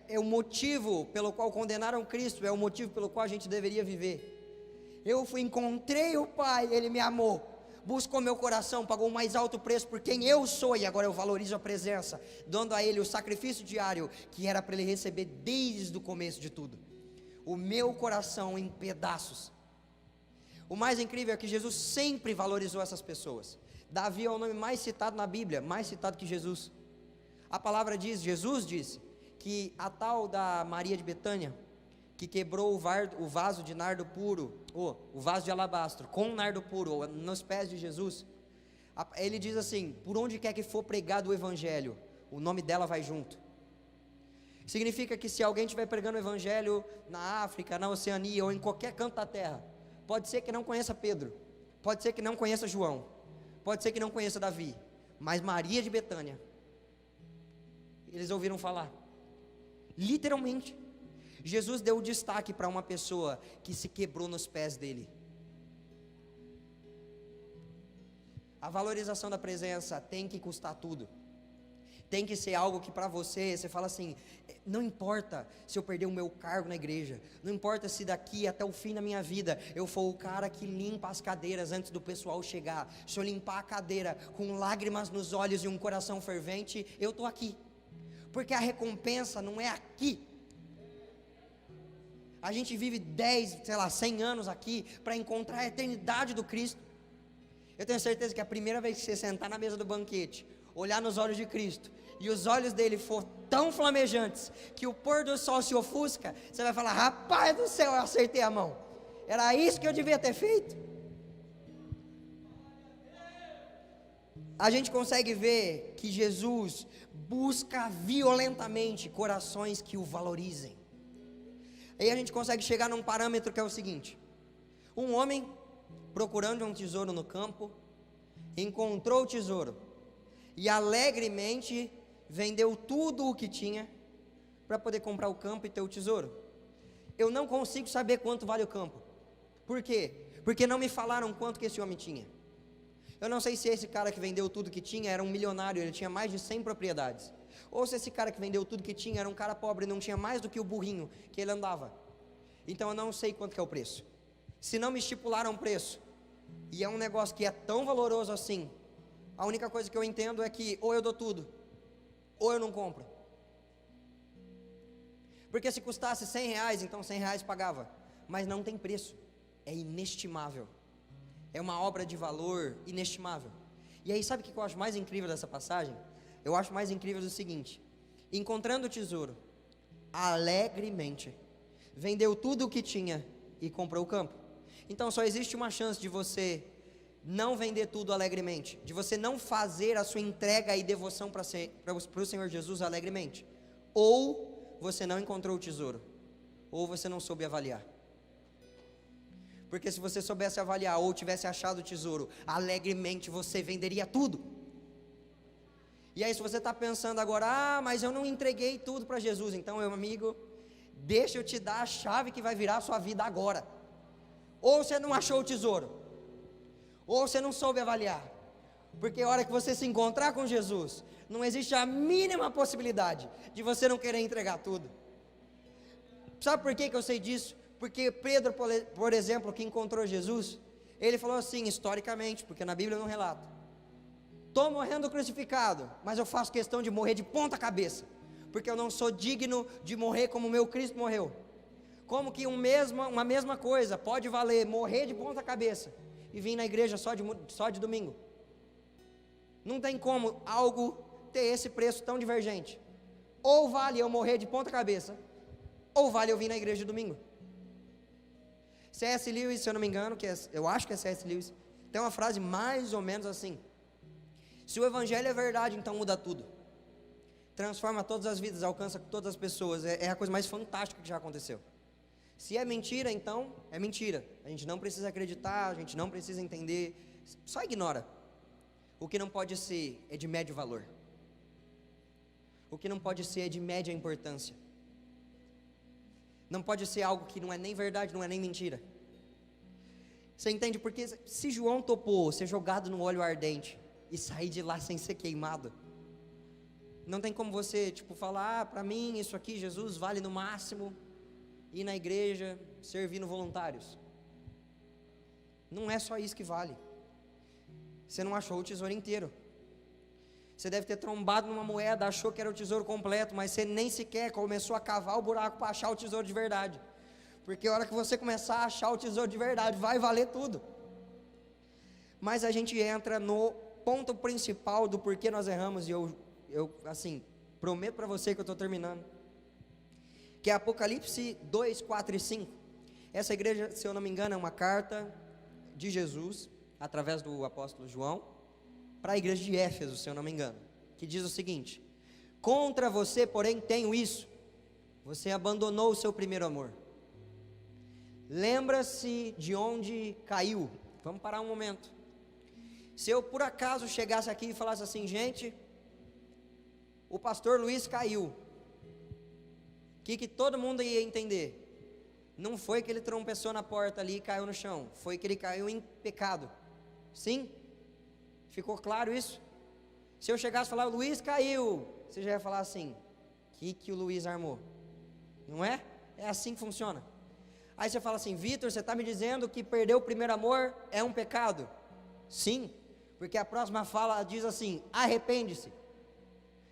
É o motivo pelo qual condenaram Cristo, é o motivo pelo qual a gente deveria viver. Encontrei o Pai, Ele me amou, buscou meu coração, pagou o mais alto preço por quem eu sou, e agora eu valorizo a presença, dando a Ele o sacrifício diário, que era para Ele receber desde o começo de tudo, o meu coração em pedaços. O mais incrível é que Jesus sempre valorizou essas pessoas. Davi é o nome mais citado na Bíblia, mais citado que Jesus. A palavra diz, Jesus disse, que a tal da Maria de Betânia, que quebrou o vaso de nardo puro, o vaso de alabastro, com nardo puro, nos pés de Jesus, ele diz assim: por onde quer que for pregado o Evangelho, o nome dela vai junto. Significa que se alguém estiver pregando o Evangelho na África, na Oceania, ou em qualquer canto da terra, pode ser que não conheça Pedro, pode ser que não conheça João, pode ser que não conheça Davi, mas Maria de Betânia, eles ouviram falar. Literalmente, Jesus deu destaque para uma pessoa que se quebrou nos pés dele. A valorização da presença tem que custar tudo. Tem que ser algo que para você fala assim: não importa se eu perder o meu cargo na igreja, não importa se daqui até o fim da minha vida eu for o cara que limpa as cadeiras antes do pessoal chegar, se eu limpar a cadeira com lágrimas nos olhos e um coração fervente, eu estou aqui, porque a recompensa não é aqui. A gente vive 100 anos aqui para encontrar a eternidade do Cristo. Eu tenho certeza que a primeira vez que você sentar na mesa do banquete, olhar nos olhos de Cristo, e os olhos dele for tão flamejantes, que o pôr do sol se ofusca, você vai falar: rapaz do céu, eu acertei a mão, era isso que eu devia ter feito. A gente consegue ver que Jesus busca violentamente corações que o valorizem. Aí a gente consegue chegar num parâmetro que é o seguinte: um homem procurando um tesouro no campo, encontrou o tesouro, e alegremente vendeu tudo o que tinha, para poder comprar o campo e ter o tesouro. Eu não consigo saber quanto vale o campo. Por quê? Porque não me falaram quanto que esse homem tinha. Eu não sei se esse cara que vendeu tudo que tinha era um milionário, ele tinha mais de 100 propriedades, ou se esse cara que vendeu tudo que tinha era um cara pobre e não tinha mais do que o burrinho que ele andava. Então eu não sei quanto que é o preço. Se não me estipularam preço, e é um negócio que é tão valoroso assim, a única coisa que eu entendo é que ou eu dou tudo, ou eu não compro. Porque se custasse R$100, então R$100 pagava. Mas não tem preço, é inestimável. É uma obra de valor inestimável. E aí sabe o que eu acho mais incrível dessa passagem? Eu acho mais incrível o seguinte: encontrando o tesouro, alegremente vendeu tudo o que tinha e comprou o campo. Então só existe uma chance de você não vender tudo alegremente, de você não fazer a sua entrega e devoção para o Senhor Jesus alegremente. Ou você não encontrou o tesouro, ou você não soube avaliar. Porque se você soubesse avaliar, ou tivesse achado o tesouro, alegremente você venderia tudo. E aí se você está pensando agora: mas eu não entreguei tudo para Jesus. Então, meu amigo, deixa eu te dar a chave que vai virar a sua vida agora. Ou você não achou o tesouro, ou você não soube avaliar. Porque a hora que você se encontrar com Jesus, não existe a mínima possibilidade de você não querer entregar tudo. Sabe por que eu sei disso? Porque Pedro, por exemplo, que encontrou Jesus, ele falou assim, historicamente, porque na Bíblia não relata: estou morrendo crucificado, mas eu faço questão de morrer de ponta cabeça, porque eu não sou digno de morrer como o meu Cristo morreu. Como que uma mesma coisa pode valer morrer de ponta cabeça e vir na igreja só de domingo. Não tem como algo ter esse preço tão divergente. Ou vale eu morrer de ponta cabeça, ou vale eu vir na igreja de domingo. C.S. Lewis, se eu não me engano, eu acho que é C.S. Lewis, tem uma frase mais ou menos assim: se o evangelho é verdade, então muda tudo, transforma todas as vidas, alcança todas as pessoas. É a coisa mais fantástica que já aconteceu. Se é mentira, então é mentira. A gente não precisa acreditar, a gente não precisa entender, só ignora. O que não pode ser é de médio valor. O que não pode ser é de média importância. Não pode ser algo que não é nem verdade, não é nem mentira. Você entende? Porque se João topou ser jogado no óleo ardente e sair de lá sem ser queimado, não tem como você falar, para mim isso aqui, Jesus, vale no máximo ir na igreja, servindo voluntários. Não é só isso que vale. Você não achou o tesouro inteiro. Você deve ter trombado numa moeda, achou que era o tesouro completo, mas você nem sequer começou a cavar o buraco para achar o tesouro de verdade. Porque a hora que você começar a achar o tesouro de verdade, vai valer tudo. Mas a gente entra no ponto principal do porquê nós erramos, e eu prometo para você que eu estou terminando, que é Apocalipse 2, 4 e 5. Essa igreja, se eu não me engano, é uma carta de Jesus, através do apóstolo João, para a igreja de Éfeso, se eu não me engano, que diz o seguinte: contra você, porém, tenho isso, você abandonou o seu primeiro amor. Lembra-se de onde caiu. Vamos parar um momento. Se eu por acaso chegasse aqui e falasse assim: gente, o pastor Luiz caiu, o que todo mundo ia entender? Não foi que ele tropeçou na porta ali e caiu no chão, foi que ele caiu em pecado. Sim? Ficou claro isso? Se eu chegasse e falar: o Luiz caiu, você já ia falar assim: o que o Luiz armou? Não é? É assim que funciona. Aí você fala assim: Vitor, você está me dizendo que perder o primeiro amor é um pecado? Sim, porque a próxima fala diz assim: arrepende-se.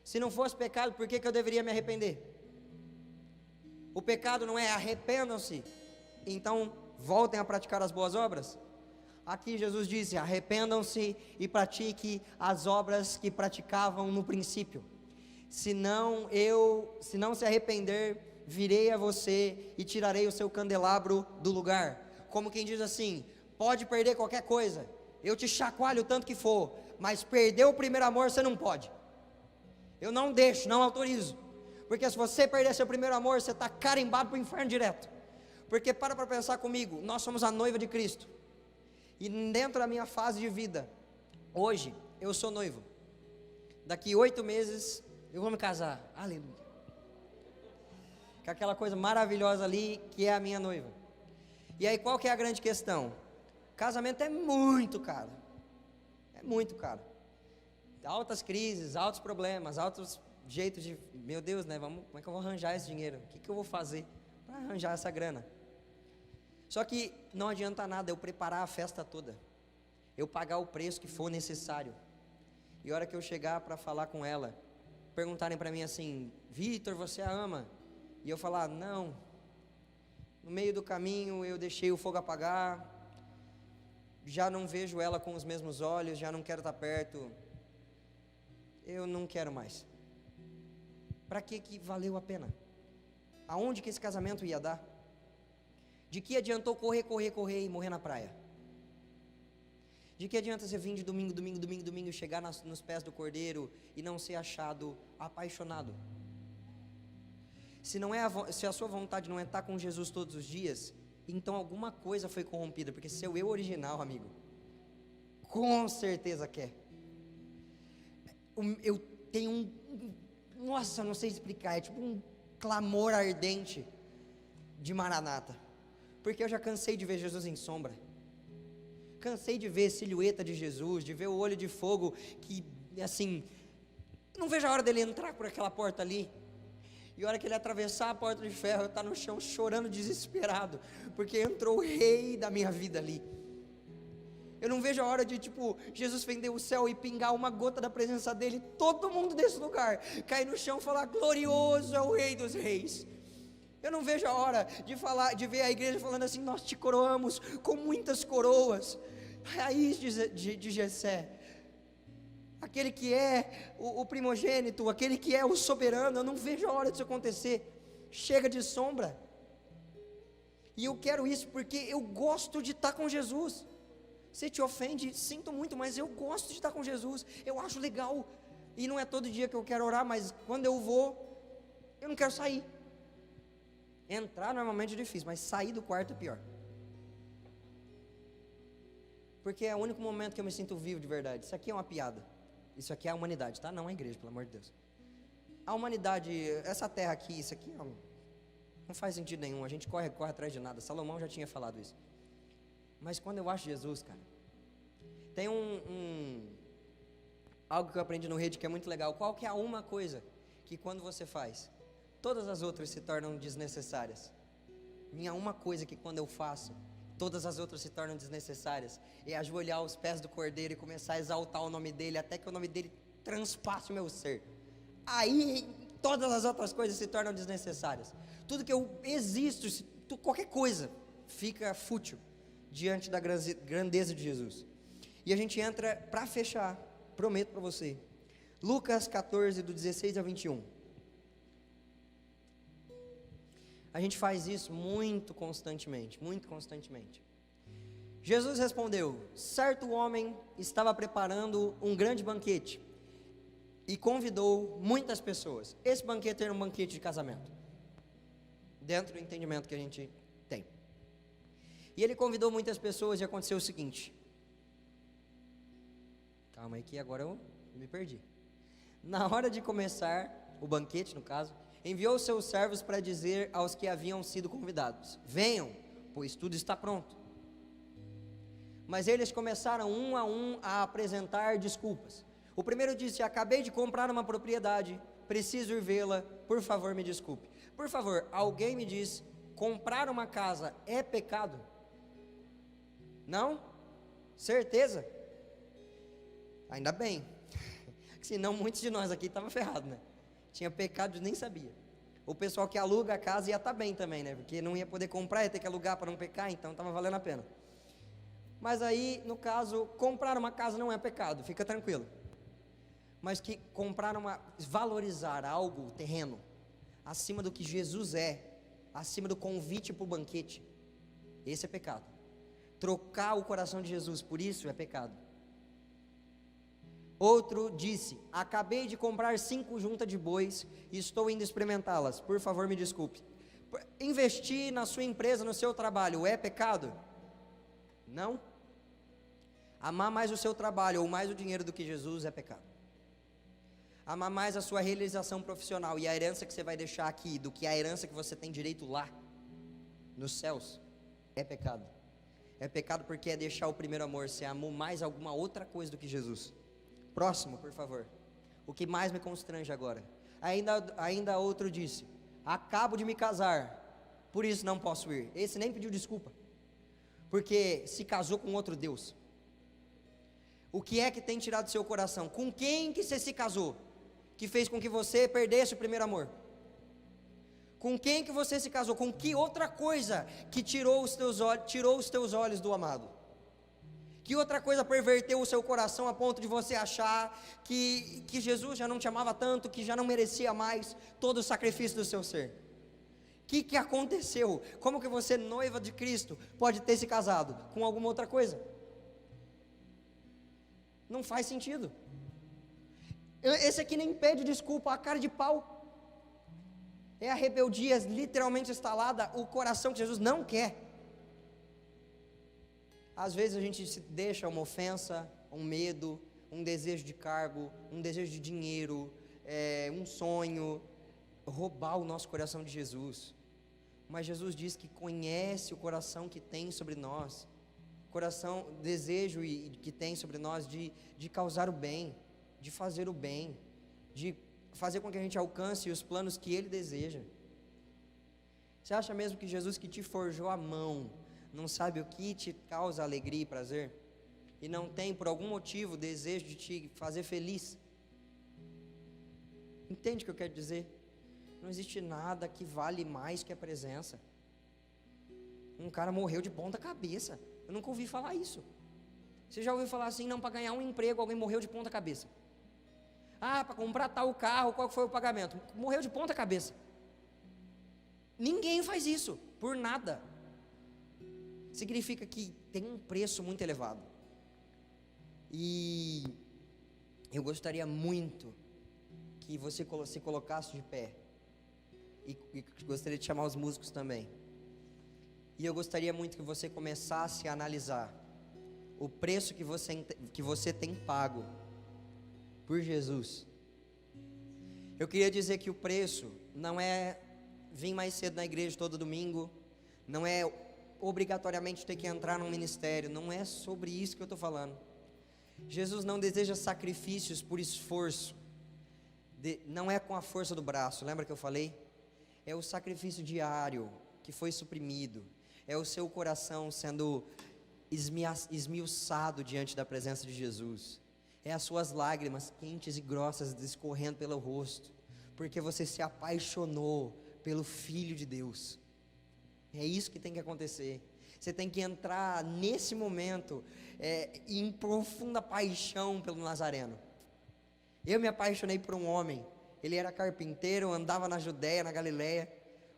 Se não fosse pecado, por que eu deveria me arrepender? O pecado não é arrependam-se, então voltem a praticar as boas obras? Aqui Jesus disse: arrependam-se e pratique as obras que praticavam no princípio. Se não se arrepender, virei a você e tirarei o seu candelabro do lugar. Como quem diz assim: pode perder qualquer coisa, eu te chacoalho o tanto que for, mas perder o primeiro amor você não pode. Eu não deixo, não autorizo. Porque se você perder seu primeiro amor, você está carimbado para o inferno direto. Porque para pensar comigo, nós somos a noiva de Cristo. E dentro da minha fase de vida, hoje, eu sou noivo. Daqui 8 meses, eu vou me casar. Aleluia. Com aquela coisa maravilhosa ali, que é a minha noiva. E aí, qual que é a grande questão? Casamento é muito caro. É muito caro. Altas crises, altos problemas, altos jeitos de, meu Deus, né? Como é que eu vou arranjar esse dinheiro? O que eu vou fazer para arranjar essa grana? Só que não adianta nada eu preparar a festa toda, eu pagar o preço que for necessário, e a hora que eu chegar para falar com ela, perguntarem para mim assim: Vitor, você a ama? E eu falar: não. No meio do caminho eu deixei o fogo apagar, já não vejo ela com os mesmos olhos, já não quero estar perto, eu não quero mais. Para que valeu a pena? Aonde que esse casamento ia dar? De que adiantou correr e morrer na praia? De que adianta você vir de domingo, chegar nos pés do Cordeiro e não ser achado apaixonado? Se a sua vontade não é estar com Jesus todos os dias, então alguma coisa foi corrompida, porque seu eu original, amigo, com certeza quer. Eu tenho nossa, não sei explicar, é tipo um clamor ardente de Maranata, porque eu já cansei de ver Jesus em sombra, cansei de ver a silhueta de Jesus, de ver o olho de fogo, que assim, não vejo a hora dele entrar por aquela porta ali, e a hora que ele atravessar a porta de ferro, eu estar no chão chorando desesperado, porque entrou o rei da minha vida ali. Eu não vejo a hora de Jesus fender o céu e pingar uma gota da presença dele, todo mundo desse lugar cair no chão e falar: glorioso é o Rei dos Reis. Eu não vejo a hora de ver a igreja falando assim: nós te coroamos com muitas coroas. raiz de Jessé, aquele que é o primogênito, aquele que é o soberano. Eu não vejo a hora disso acontecer. Chega de sombra. E eu quero isso porque eu gosto de estar com Jesus. Se te ofende, sinto muito, mas eu gosto de estar com Jesus. Eu acho legal. E não é todo dia que eu quero orar, mas quando eu vou, eu não quero sair. Entrar normalmente é difícil, mas sair do quarto é pior. Porque é o único momento que eu me sinto vivo de verdade. Isso aqui é uma piada. Isso aqui é a humanidade, tá? Não a igreja, pelo amor de Deus. A humanidade, essa terra aqui, isso aqui não faz sentido nenhum. A gente corre atrás de nada. Salomão já tinha falado isso. Mas quando eu acho Jesus, cara, tem algo que eu aprendi no Rede que é muito legal. Qual que é a uma coisa que quando você faz, todas as outras se tornam desnecessárias? Minha uma coisa que quando eu faço, todas as outras se tornam desnecessárias, é ajoelhar aos pés do Cordeiro e começar a exaltar o nome dele, até que o nome dele transpasse o meu ser. Aí todas as outras coisas se tornam desnecessárias. Tudo que eu existo, qualquer coisa, fica fútil diante da grandeza de Jesus. E a gente entra, para fechar, prometo para você, Lucas 14, do 16 ao 21. A gente faz isso muito constantemente, muito constantemente. Jesus respondeu: certo homem estava preparando um grande banquete e convidou muitas pessoas. Esse banquete era um banquete de casamento, dentro do entendimento que a gente tem. E ele convidou muitas pessoas e aconteceu o seguinte. Calma aí que agora eu me perdi. Na hora de começar o banquete, no caso, enviou seus servos para dizer aos que haviam sido convidados: venham, pois tudo está pronto. Mas eles começaram um a apresentar desculpas. O primeiro disse: acabei de comprar uma propriedade, preciso ir vê-la, por favor me desculpe. Por favor, alguém me diz, comprar uma casa é pecado? Não? Certeza? Ainda bem, senão muitos de nós aqui estavam ferrados, né? Tinha pecado e nem sabia. O pessoal que aluga a casa ia estar bem também, né? Porque não ia poder comprar, ia ter que alugar para não pecar, então estava valendo a pena. Mas aí, no caso, comprar uma casa não é pecado, fica tranquilo. Mas que valorizar algo, terreno, acima do que Jesus é, acima do convite para o banquete, esse é pecado. Trocar o coração de Jesus por isso é pecado. Outro disse: acabei de comprar 5 juntas de bois e estou indo experimentá-las, por favor me desculpe. Investir na sua empresa, no seu trabalho, é pecado? Não. Amar mais o seu trabalho ou mais o dinheiro do que Jesus é pecado. Amar mais a sua realização profissional e a herança que você vai deixar aqui do que a herança que você tem direito lá, nos céus, é pecado. É pecado porque é deixar o primeiro amor. Você amou mais alguma outra coisa do que Jesus. Próximo, por favor. O que mais me constrange agora. Ainda outro disse: acabo de me casar, por isso não posso ir. Esse nem pediu desculpa, porque se casou com outro Deus. O que é que tem tirado do seu coração? Com quem que você se casou, que fez com que você perdesse o primeiro amor? Com quem que você se casou? Com que outra coisa que tirou os teus olhos do amado? Que outra coisa perverteu o seu coração a ponto de você achar que Jesus já não te amava tanto, que já não merecia mais todo o sacrifício do seu ser? O que aconteceu? Como que você, noiva de Cristo, pode ter se casado com alguma outra coisa? Não faz sentido. Esse aqui nem pede desculpa, a cara de pau. É a rebeldia literalmente instalada, o coração que Jesus não quer. Às vezes a gente se deixa uma ofensa, um medo, um desejo de cargo, um desejo de dinheiro, um sonho, roubar o nosso coração de Jesus. Mas Jesus diz que conhece o coração que tem sobre nós, desejo que tem sobre nós de causar o bem, de fazer o bem, de fazer com que a gente alcance os planos que Ele deseja. Você acha mesmo que Jesus que te forjou a mão não sabe o que te causa alegria e prazer? E não tem por algum motivo desejo de te fazer feliz? Entende o que eu quero dizer? Não existe nada que vale mais que a presença. Um cara morreu de ponta cabeça. Eu nunca ouvi falar isso. Você já ouviu falar assim, não, para ganhar um emprego alguém morreu de ponta cabeça. Ah, para comprar tal carro, qual foi o pagamento? Morreu de ponta cabeça. Ninguém faz isso, por nada. Significa que tem um preço muito elevado. E eu gostaria muito que você se colocasse de pé. E gostaria de chamar os músicos também. E eu gostaria muito que você começasse a analisar o preço que você tem pago por Jesus. Eu queria dizer que o preço não é vir mais cedo na igreja todo domingo, não é obrigatoriamente ter que entrar num ministério, não é sobre isso que eu estou falando. Jesus não deseja sacrifícios por esforço, não é com a força do braço, lembra que eu falei? É o sacrifício diário que foi suprimido, é o seu coração sendo esmiuçado diante da presença de Jesus, é as suas lágrimas quentes e grossas escorrendo pelo rosto, porque você se apaixonou pelo Filho de Deus. É isso que tem que acontecer. Você tem que entrar nesse momento em profunda paixão pelo Nazareno. Eu me apaixonei por um homem. Ele era carpinteiro, andava na Judéia, na Galileia.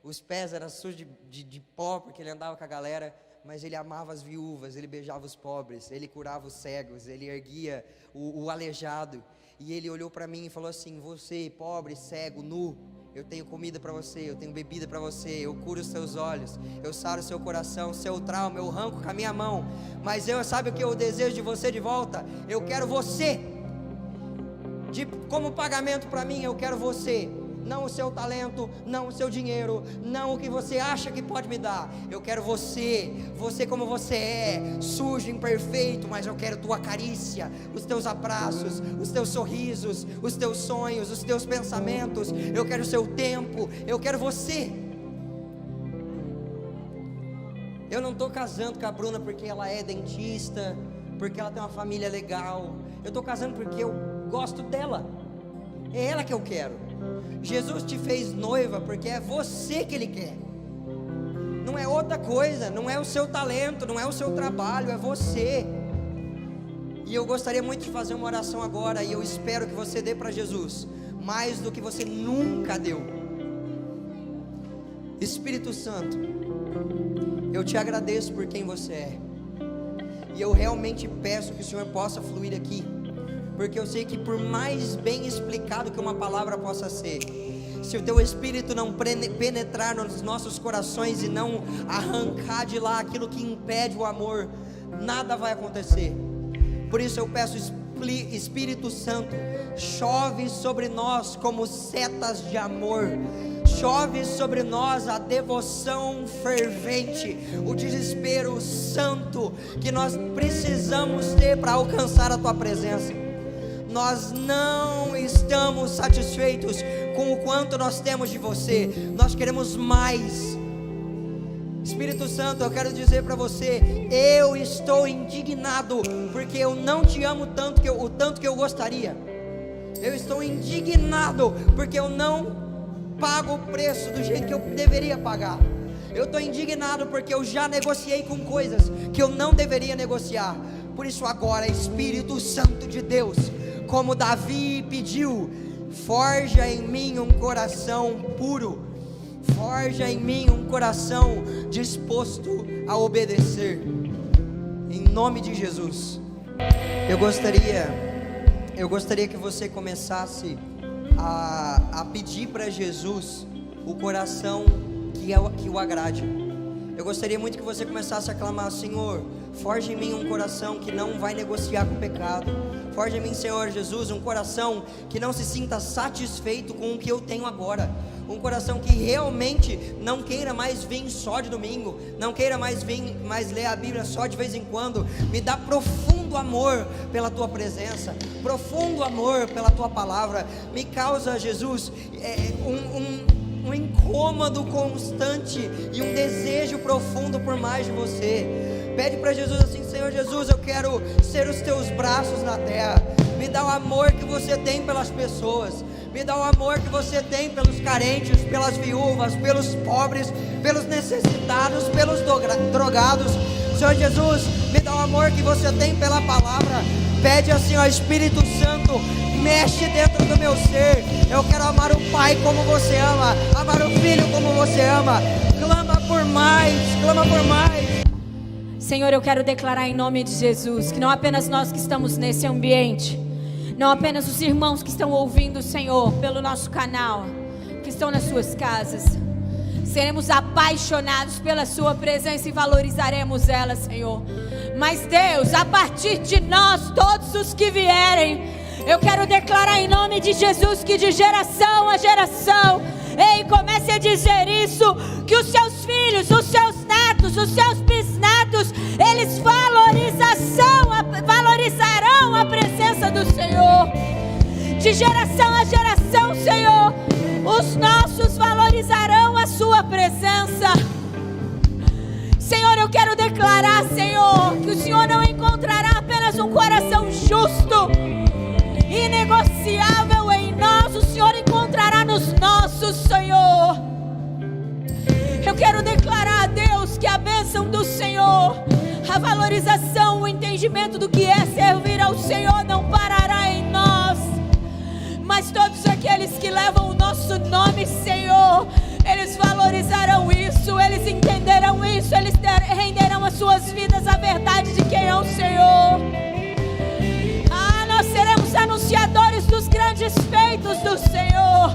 Os pés eram sujos de pó, porque ele andava com a galera. Mas ele amava as viúvas, ele beijava os pobres, ele curava os cegos, ele erguia o aleijado. E ele olhou para mim e falou assim: você, pobre, cego, nu, eu tenho comida para você, eu tenho bebida para você, eu curo os seus olhos, eu saro o seu coração, seu trauma, eu arranco com a minha mão. Mas sabe o que eu desejo de você de volta? Eu quero você. Como pagamento para mim, eu quero você. Não o seu talento, não o seu dinheiro, não o que você acha que pode me dar. Eu quero você como você é, sujo, imperfeito, mas eu quero tua carícia, os teus abraços, os teus sorrisos, os teus sonhos, os teus pensamentos. Eu quero o seu tempo, eu quero você. Eu não estou casando com a Bruna porque ela é dentista, porque ela tem uma família legal. Eu estou casando porque eu gosto dela. É ela que eu quero. Jesus te fez noiva porque é você que Ele quer. Não é outra coisa, não é o seu talento, não é o seu trabalho, é você. E eu gostaria muito de fazer uma oração agora, e eu espero que você dê para Jesus mais do que você nunca deu. Espírito Santo, eu te agradeço por quem você é. E eu realmente peço que o Senhor possa fluir aqui, porque eu sei que por mais bem explicado que uma palavra possa ser, se o teu Espírito não penetrar nos nossos corações e não arrancar de lá aquilo que impede o amor, nada vai acontecer. Por isso eu peço, Espírito Santo, chove sobre nós como setas de amor, chove sobre nós a devoção fervente, o desespero santo que nós precisamos ter para alcançar a tua presença. Nós não estamos satisfeitos com o quanto nós temos de você, nós queremos mais. Espírito Santo, eu quero dizer para você, eu estou indignado, porque eu não te amo o tanto que eu gostaria. Eu estou indignado, porque eu não pago o preço do jeito que eu deveria pagar. Eu estou indignado porque eu já negociei com coisas que eu não deveria negociar. Por isso agora, Espírito Santo de Deus, como Davi pediu, forja em mim um coração puro, forja em mim um coração disposto a obedecer, em nome de Jesus. Eu gostaria que você começasse a pedir para Jesus o coração que o agrade. Eu gostaria muito que você começasse a clamar: Senhor, forja em mim um coração que não vai negociar com o pecado. Forja em mim, Senhor Jesus, um coração que não se sinta satisfeito com o que eu tenho agora. Um coração que realmente não queira mais vir só de domingo, não queira mais ler a Bíblia só de vez em quando. Me dá profundo amor pela tua presença, profundo amor pela tua palavra. Me causa, Jesus, um incômodo constante e um desejo profundo por mais de você. Pede para Jesus assim: Senhor Jesus, eu quero ser os teus braços na terra. Me dá o amor que você tem pelas pessoas, me dá o amor que você tem pelos carentes, pelas viúvas, pelos pobres, pelos necessitados, pelos drogados. Senhor Jesus, me dá o amor que você tem pela palavra. Pede assim, ó, Espírito Santo, mexe dentro do meu ser. Eu quero amar o Pai como você ama, amar o Filho como você ama. Clama por mais, clama por mais. Senhor, eu quero declarar em nome de Jesus que não apenas nós que estamos nesse ambiente, não apenas os irmãos que estão ouvindo, Senhor, pelo nosso canal, que estão nas suas casas, seremos apaixonados pela sua presença e valorizaremos ela, Senhor. Mas Deus, a partir de nós, todos os que vierem, eu quero declarar em nome de Jesus que de geração a geração, ei, comece a dizer isso, que os seus filhos, os seus netos, os seus bisnetos, eles valorizarão a presença do Senhor. De geração a geração, Senhor, os nossos valorizarão a sua presença. Senhor, eu quero declarar, Senhor, que o Senhor não encontrará apenas um coração justo, inegociável em nós, o Senhor encontrará nos nossos, Senhor. Eu quero declarar a Deus que a bênção do Senhor, a valorização, o entendimento do que é servir ao Senhor não parará em nós, mas todos aqueles que levam o nosso nome, Senhor, eles valorizarão isso, eles entenderão isso, eles renderão as suas vidas à verdade de quem é o Senhor. Nós seremos anunciadores dos grandes feitos do Senhor.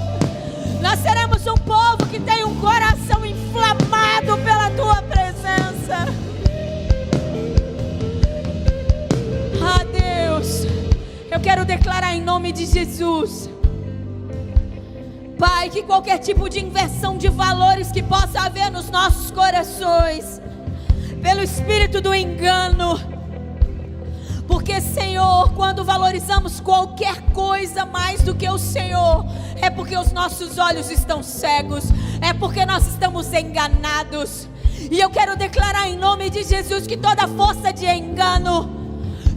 Nós seremos um povo que tem um coração inflamado pela tua presença. Deus, eu quero declarar em nome de Jesus, Pai, que qualquer tipo de inversão de valores que possa haver nos nossos corações, pelo espírito do engano, porque, Senhor, quando valorizamos qualquer coisa mais do que o Senhor, é porque os nossos olhos estão cegos, é porque nós estamos enganados. E eu quero declarar em nome de Jesus que toda força de engano,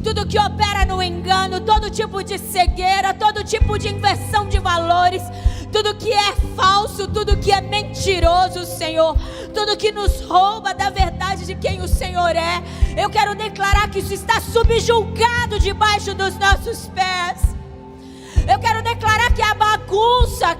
tudo que opera no engano, todo tipo de cegueira, todo tipo de inversão de valores, tudo que é falso, tudo que é mentiroso, Senhor, tudo que nos rouba da verdade de quem o Senhor é, eu quero declarar que isso está subjugado debaixo dos nossos pés. Eu quero declarar que a bagunça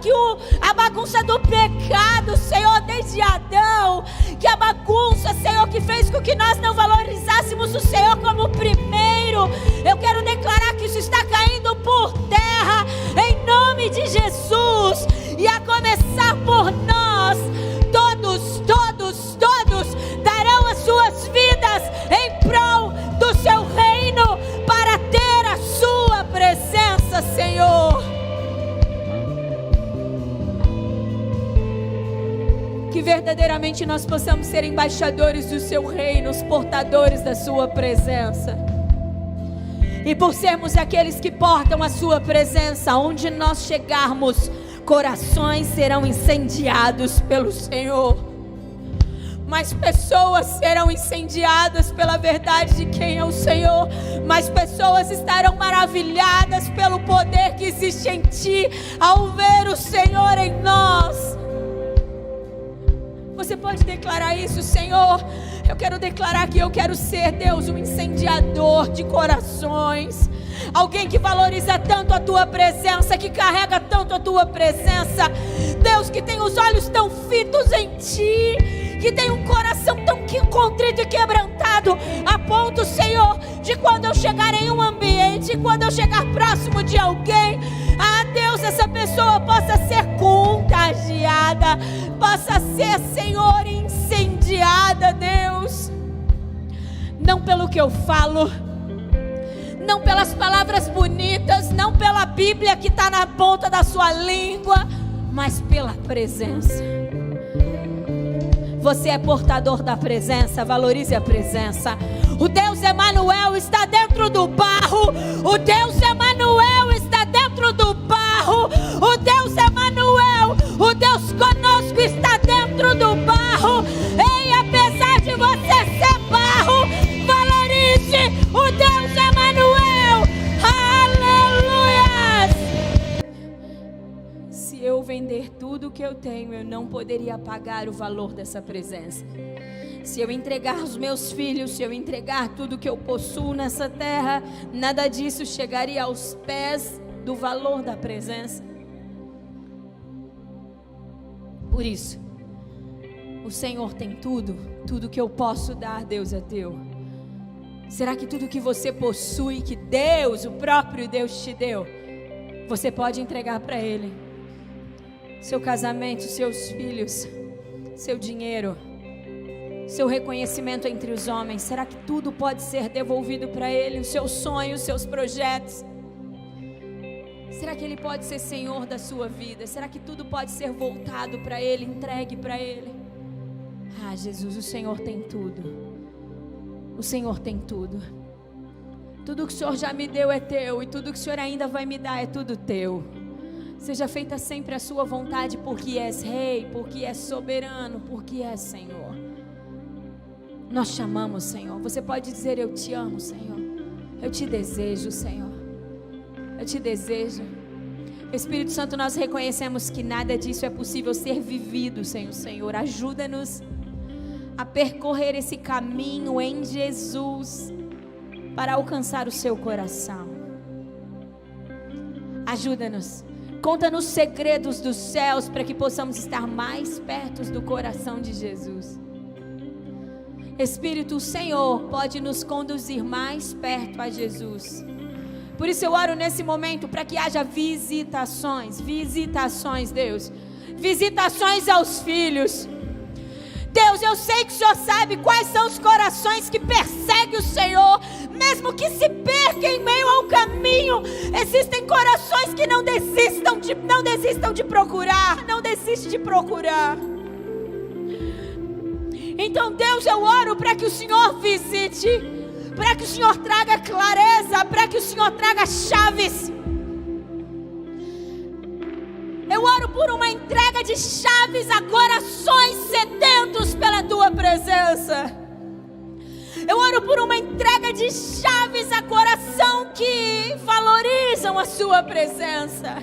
do pecado, Senhor, desde Adão, que a bagunça, Senhor, que fez com que nós não valorizássemos o Senhor como primeiro, eu quero declarar que isso está caindo por terra, em nome de Jesus, e a começar por nós, todos darão as suas vidas em prol do seu reino, para ter a sua presença, Senhor. Que verdadeiramente nós possamos ser embaixadores do seu reino, os portadores da sua presença. E por sermos aqueles que portam a sua presença, onde nós chegarmos, corações serão incendiados pelo Senhor. Mais pessoas serão incendiadas pela verdade de quem é o Senhor. Mais pessoas estarão maravilhadas pelo poder que existe em ti, ao ver o Senhor em nós. Você pode declarar isso, Senhor? Eu quero declarar que eu quero ser, Deus, um incendiador de corações. Alguém que valoriza tanto a tua presença, que carrega tanto a tua presença. Deus, que tem os olhos tão fitos em ti, que tem um coração tão contrito e quebrantado, a ponto, Senhor, de quando eu chegar em um ambiente, quando eu chegar próximo de alguém, Deus, essa pessoa possa ser contagiada, possa ser, Senhor, incendiada, Deus, não pelo que eu falo, não pelas palavras bonitas, não pela Bíblia que está na ponta da sua língua, mas pela presença. Você é portador da presença, valorize a presença. O Deus Emanuel está dentro do barro. O Deus Emanuel está dentro do barro. O Deus Emanuel, o Deus conosco está dentro do barro. Ei, apesar de você ser barro, valorize o Deus Emanuel. Aleluia! Se eu vender tudo que eu tenho, eu não poderia pagar o valor dessa presença. Se eu entregar os meus filhos, se eu entregar tudo que eu possuo nessa terra, nada disso chegaria aos pés do valor da presença. Por isso, o Senhor tem tudo, tudo que eu posso dar, Deus é teu. Será que tudo que você possui, que Deus, o próprio Deus te deu, você pode entregar para Ele? Seu casamento, seus filhos, seu dinheiro, seu reconhecimento entre os homens, será que tudo pode ser devolvido para Ele? Os seus sonhos, os seus projetos, será que Ele pode ser Senhor da sua vida? Será que tudo pode ser voltado para Ele, entregue para Ele? Ah, Jesus, o Senhor tem tudo. O Senhor tem tudo. Tudo que o Senhor já me deu é teu, e tudo que o Senhor ainda vai me dar é tudo teu. Seja feita sempre a sua vontade, porque és Rei, porque és soberano, porque és Senhor. Nós chamamos, Senhor. Você pode dizer: eu te amo, Senhor. Eu te desejo, Senhor. Eu te desejo. Espírito Santo, nós reconhecemos que nada disso é possível ser vivido sem o Senhor. Ajuda-nos a percorrer esse caminho em Jesus para alcançar o seu coração. Ajuda-nos. Conta-nos segredos dos céus para que possamos estar mais perto do coração de Jesus. Espírito, o Senhor pode nos conduzir mais perto a Jesus. Por isso eu oro nesse momento para que haja visitações, Deus. Visitações aos filhos. Deus, eu sei que o Senhor sabe quais são os corações que perseguem o Senhor, mesmo que se perca em meio ao caminho. Existem corações que não desistam de procurar, não desistem de procurar. Então, Deus, eu oro para que o Senhor visite, para que o Senhor traga clareza, para que o Senhor traga chaves. Eu oro por uma entrega de chaves a corações sedentos pela Tua presença. Eu oro por uma entrega de chaves a coração que valorizam a Sua presença.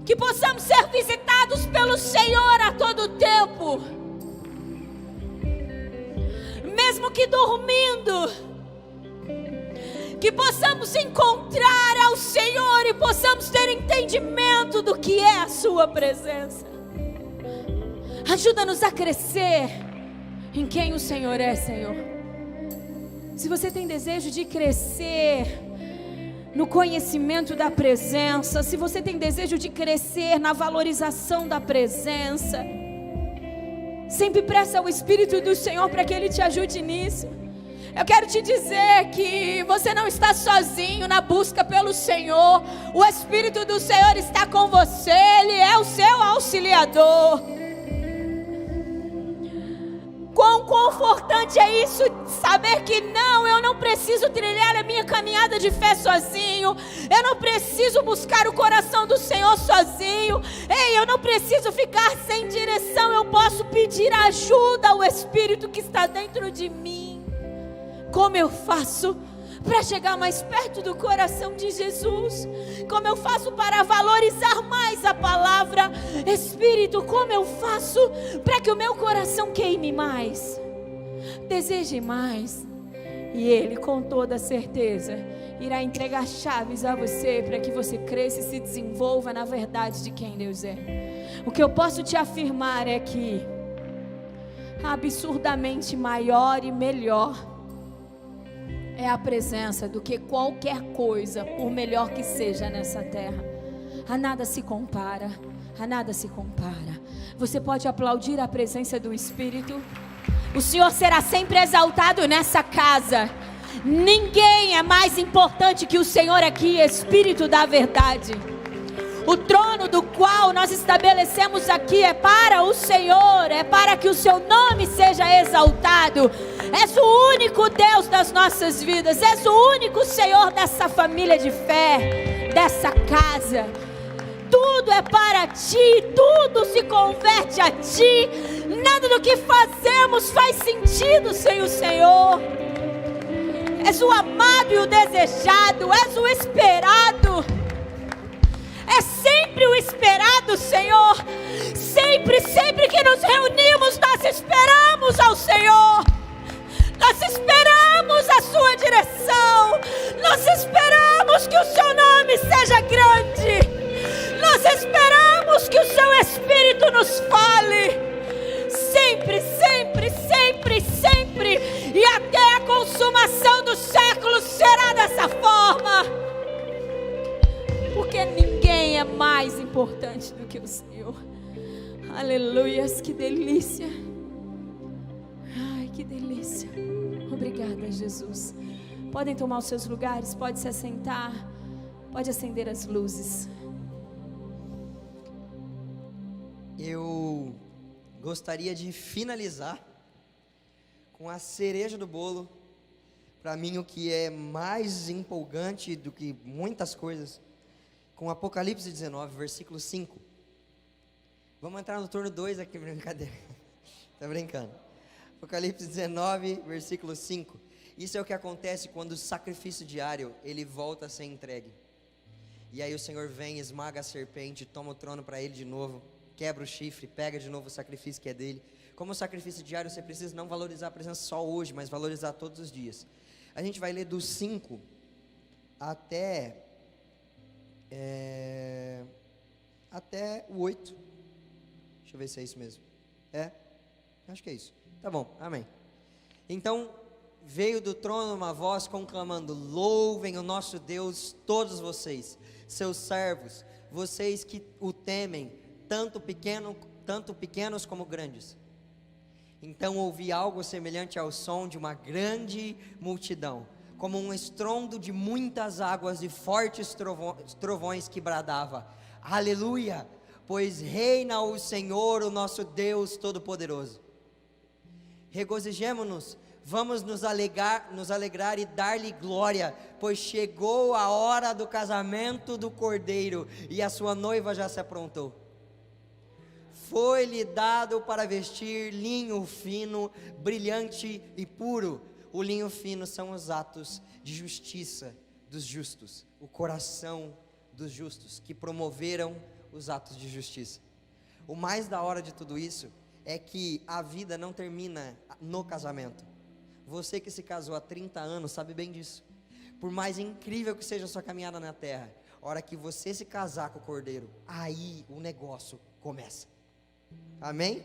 Que possamos ser visitados pelo Senhor a todo tempo. Mesmo que dormindo. Que possamos encontrar ao Senhor e possamos ter entendimento do que é a Sua presença. Ajuda-nos a crescer em quem o Senhor é, Senhor. Se você tem desejo de crescer no conhecimento da presença, se você tem desejo de crescer na valorização da presença, sempre peça ao Espírito do Senhor para que Ele te ajude nisso. Eu quero te dizer que você não está sozinho na busca pelo Senhor. O Espírito do Senhor está com você. Ele é o seu auxiliador. Quão confortante é isso, saber que eu não preciso trilhar a minha caminhada de fé sozinho. Eu não preciso buscar o coração do Senhor sozinho. Eu não preciso ficar sem direção. Eu posso pedir ajuda ao Espírito que está dentro de mim. Como eu faço para chegar mais perto do coração de Jesus? Como eu faço para valorizar mais a palavra? Espírito, como eu faço para que o meu coração queime mais, deseje mais? E Ele, com toda certeza, irá entregar chaves a você para que você cresça e se desenvolva na verdade de quem Deus é. O que eu posso te afirmar é que absurdamente maior e melhor é a presença do que qualquer coisa, por melhor que seja nessa terra. A nada se compara, a nada se compara. Você pode aplaudir a presença do Espírito? O Senhor será sempre exaltado nessa casa. Ninguém é mais importante que o Senhor aqui, Espírito da verdade. O trono do qual nós estabelecemos aqui é para o Senhor, é para que o seu nome seja exaltado. És o único Deus das nossas vidas, és o único Senhor dessa família de fé, dessa casa. Tudo é para ti, tudo se converte a ti. Nada do que fazemos faz sentido sem o Senhor. És o amado e o desejado, és o esperado. É sempre o esperado, Senhor. Sempre que nos reunimos, nós esperamos ao Senhor. Nós esperamos a sua direção. Nós esperamos que o seu nome seja grande. Nós esperamos que o seu Espírito nos fale. Sempre, sempre, sempre, sempre. E até a consumação dos séculos será dessa forma. Porque ninguém é mais importante do que o Senhor. Aleluias, que delícia. Ai, que delícia. Obrigada, Jesus. Podem tomar os seus lugares, pode se assentar, pode acender as luzes. Eu gostaria de finalizar com a cereja do bolo. Para mim, o que é mais empolgante do que muitas coisas, com Apocalipse 19, versículo 5. Vamos entrar no turno 2 aqui, brincadeira. Tá brincando. Apocalipse 19, versículo 5. Isso é o que acontece quando o sacrifício diário, ele volta a ser entregue. E aí o Senhor vem, esmaga a serpente, toma o trono para ele de novo, quebra o chifre, pega de novo o sacrifício que é dele. Como o sacrifício diário, você precisa não valorizar a presença só hoje, mas valorizar todos os dias. A gente vai ler do 5 até o 8. Deixa eu ver se é isso mesmo. Acho que é isso. Tá bom, amém. Então, veio do trono uma voz conclamando: louvem o nosso Deus todos vocês, seus servos, vocês que o temem, tanto pequenos como grandes. Então ouvi algo semelhante ao som de uma grande multidão, como um estrondo de muitas águas e fortes trovões que bradava: aleluia! Pois reina o Senhor, o nosso Deus Todo-Poderoso. Regozijemo-nos, vamos nos alegrar e dar-lhe glória, pois chegou a hora do casamento do Cordeiro, e a sua noiva já se aprontou. Foi-lhe dado para vestir linho fino, brilhante e puro. O linho fino são os atos de justiça dos justos, o coração dos justos, que promoveram os atos de justiça. O mais da hora de tudo isso é que a vida não termina no casamento. Você que se casou há 30 anos sabe bem disso. Por mais incrível que seja a sua caminhada na terra, a hora que você se casar com o Cordeiro, aí o negócio começa. Amém?